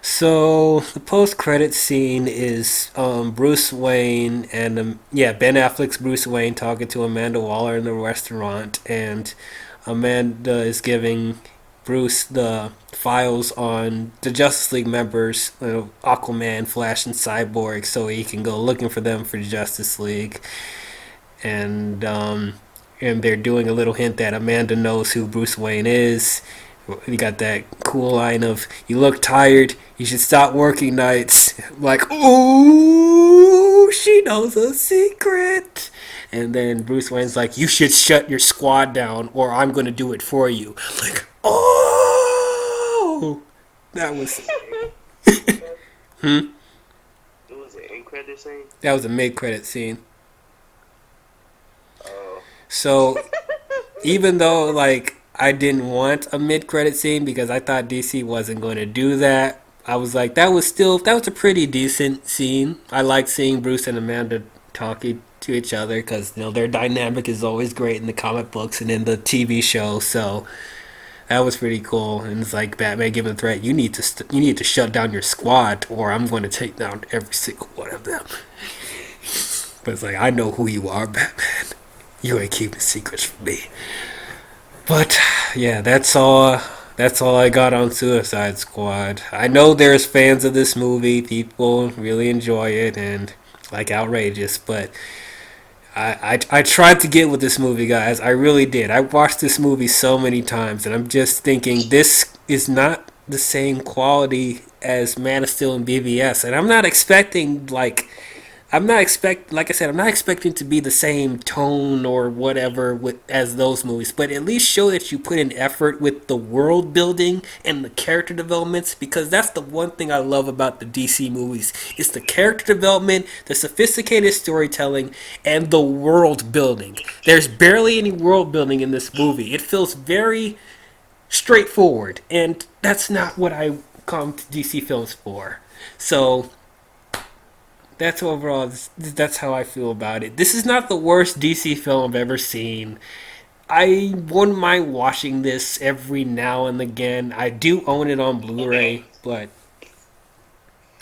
So the post-credit scene is Bruce Wayne and Ben Affleck's Bruce Wayne talking to Amanda Waller in the restaurant, and Amanda is giving Bruce the files on the Justice League members, Aquaman, Flash, and Cyborg, so he can go looking for them for Justice League. And they're doing a little hint that Amanda knows who Bruce Wayne is. You got that cool line of, "You look tired. You should stop working nights." Like, ooh, she knows a secret. And then Bruce Wayne's like, "You should shut your squad down, or I'm going to do it for you." Like, oh, that was It was an end credit scene. that was a mid-credit scene. Oh. So even though like I didn't want a mid-credit scene because I thought DC wasn't going to do that, I was like, that was a pretty decent scene. I liked seeing Bruce and Amanda talking to each other because their dynamic is always great in the comic books and in the TV show. So that was pretty cool. And it's like Batman giving a threat: you need to shut down your squad, or I'm going to take down every single one of them. But it's like, I know who you are, Batman. You ain't keeping secrets from me. But yeah, that's all. That's all I got on Suicide Squad. I know there's fans of this movie. People really enjoy it and like outrageous. But I tried to get with this movie, guys. I really did. I watched this movie so many times, and I'm just thinking this is not the same quality as Man of Steel and BVS. And I'm not expecting like I'm not expecting to be the same tone or whatever as those movies, but at least show that you put in effort with the world building and the character developments, because that's the one thing I love about the DC movies. It's the character development, the sophisticated storytelling, and the world building. There's barely any world building in this movie. It feels very straightforward, and that's not what I come to DC films for. So that's overall. That's how I feel about it. This is not the worst DC film I've ever seen. I wouldn't mind watching this every now and again. I do own it on Blu-ray, but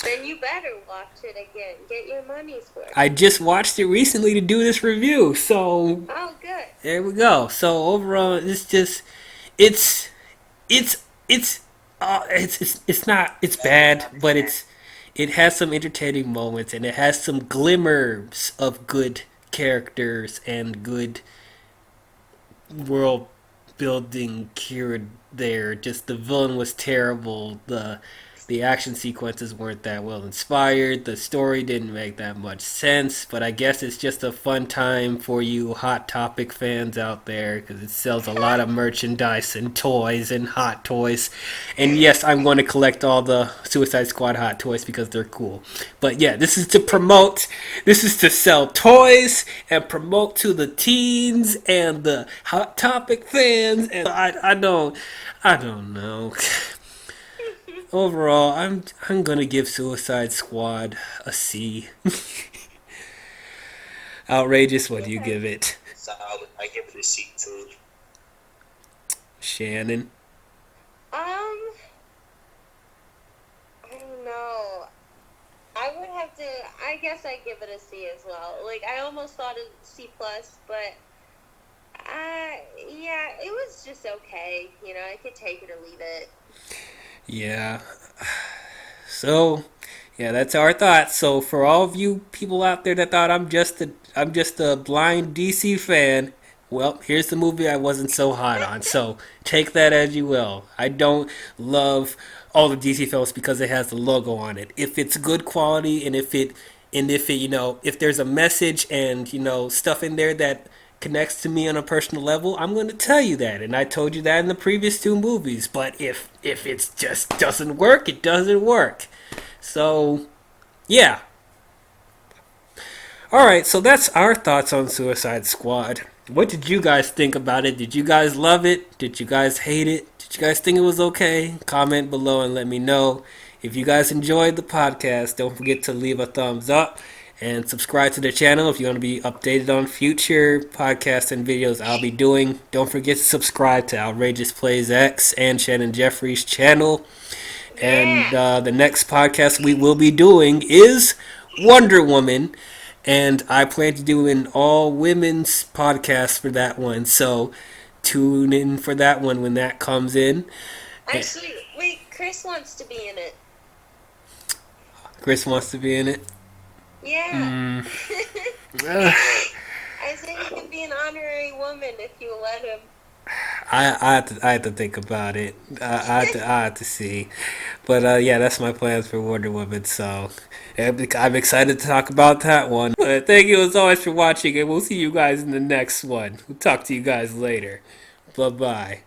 Then you better watch it again. Get your money's worth. I just watched it recently to do this review. So Oh, good. there we go. So overall, it's just it's it's it's not it's bad, but it has some entertaining moments and it has some glimmers of good characters and good world building here there. Just the villain was terrible. The action sequences weren't that well inspired. The story didn't make that much sense, but I guess it's just a fun time for you Hot Topic fans out there because it sells a lot of merchandise and toys and hot toys. And yes, I'm going to collect all the Suicide Squad hot toys because they're cool. But yeah, this is to sell toys and promote to the teens and the Hot Topic fans. And I don't know. Overall, I'm gonna give Suicide Squad a C. Outrageous. What do you give it, Solid. I give it a C too. Shannon? I don't know. I would have to. I guess I'd give it a C as well. Like, I almost thought it C plus, but yeah, it was just okay. You know, I could take it or leave it. Yeah. So, Yeah, that's our thoughts. So for all of you people out there that thought I'm just a blind DC fan, well, here's the movie I wasn't so hot on. So take that as you will. I don't love all the DC films because it has the logo on it. If it's good quality and if it if there's a message and stuff in there that connects to me on a personal level, I'm going to tell you that. And I told you that in the previous two movies. But if it just doesn't work, it doesn't work. So, yeah. Alright, so that's our thoughts on Suicide Squad. What did you guys think about it? Did you guys love it? Did you guys hate it? Did you guys think it was okay? Comment below and let me know. If you guys enjoyed the podcast, don't forget to leave a thumbs up and subscribe to the channel if you want to be updated on future podcasts and videos I'll be doing. Don't forget to subscribe to Outrageous Plays X and Shannon Jeffries' channel. And the next podcast we will be doing is Wonder Woman. And I plan to do an all women's podcast for that one. So tune in for that one when that comes in. Actually, wait, Chris wants to be in it. Chris wants to be in it? Yeah. I think he can be an honorary woman if you let him. I have to think about it. I have to see. But yeah, that's my plans for Wonder Woman. So I'm excited to talk about that one. But thank you as always for watching, and we'll see you guys in the next one. We'll talk to you guys later. Bye-bye.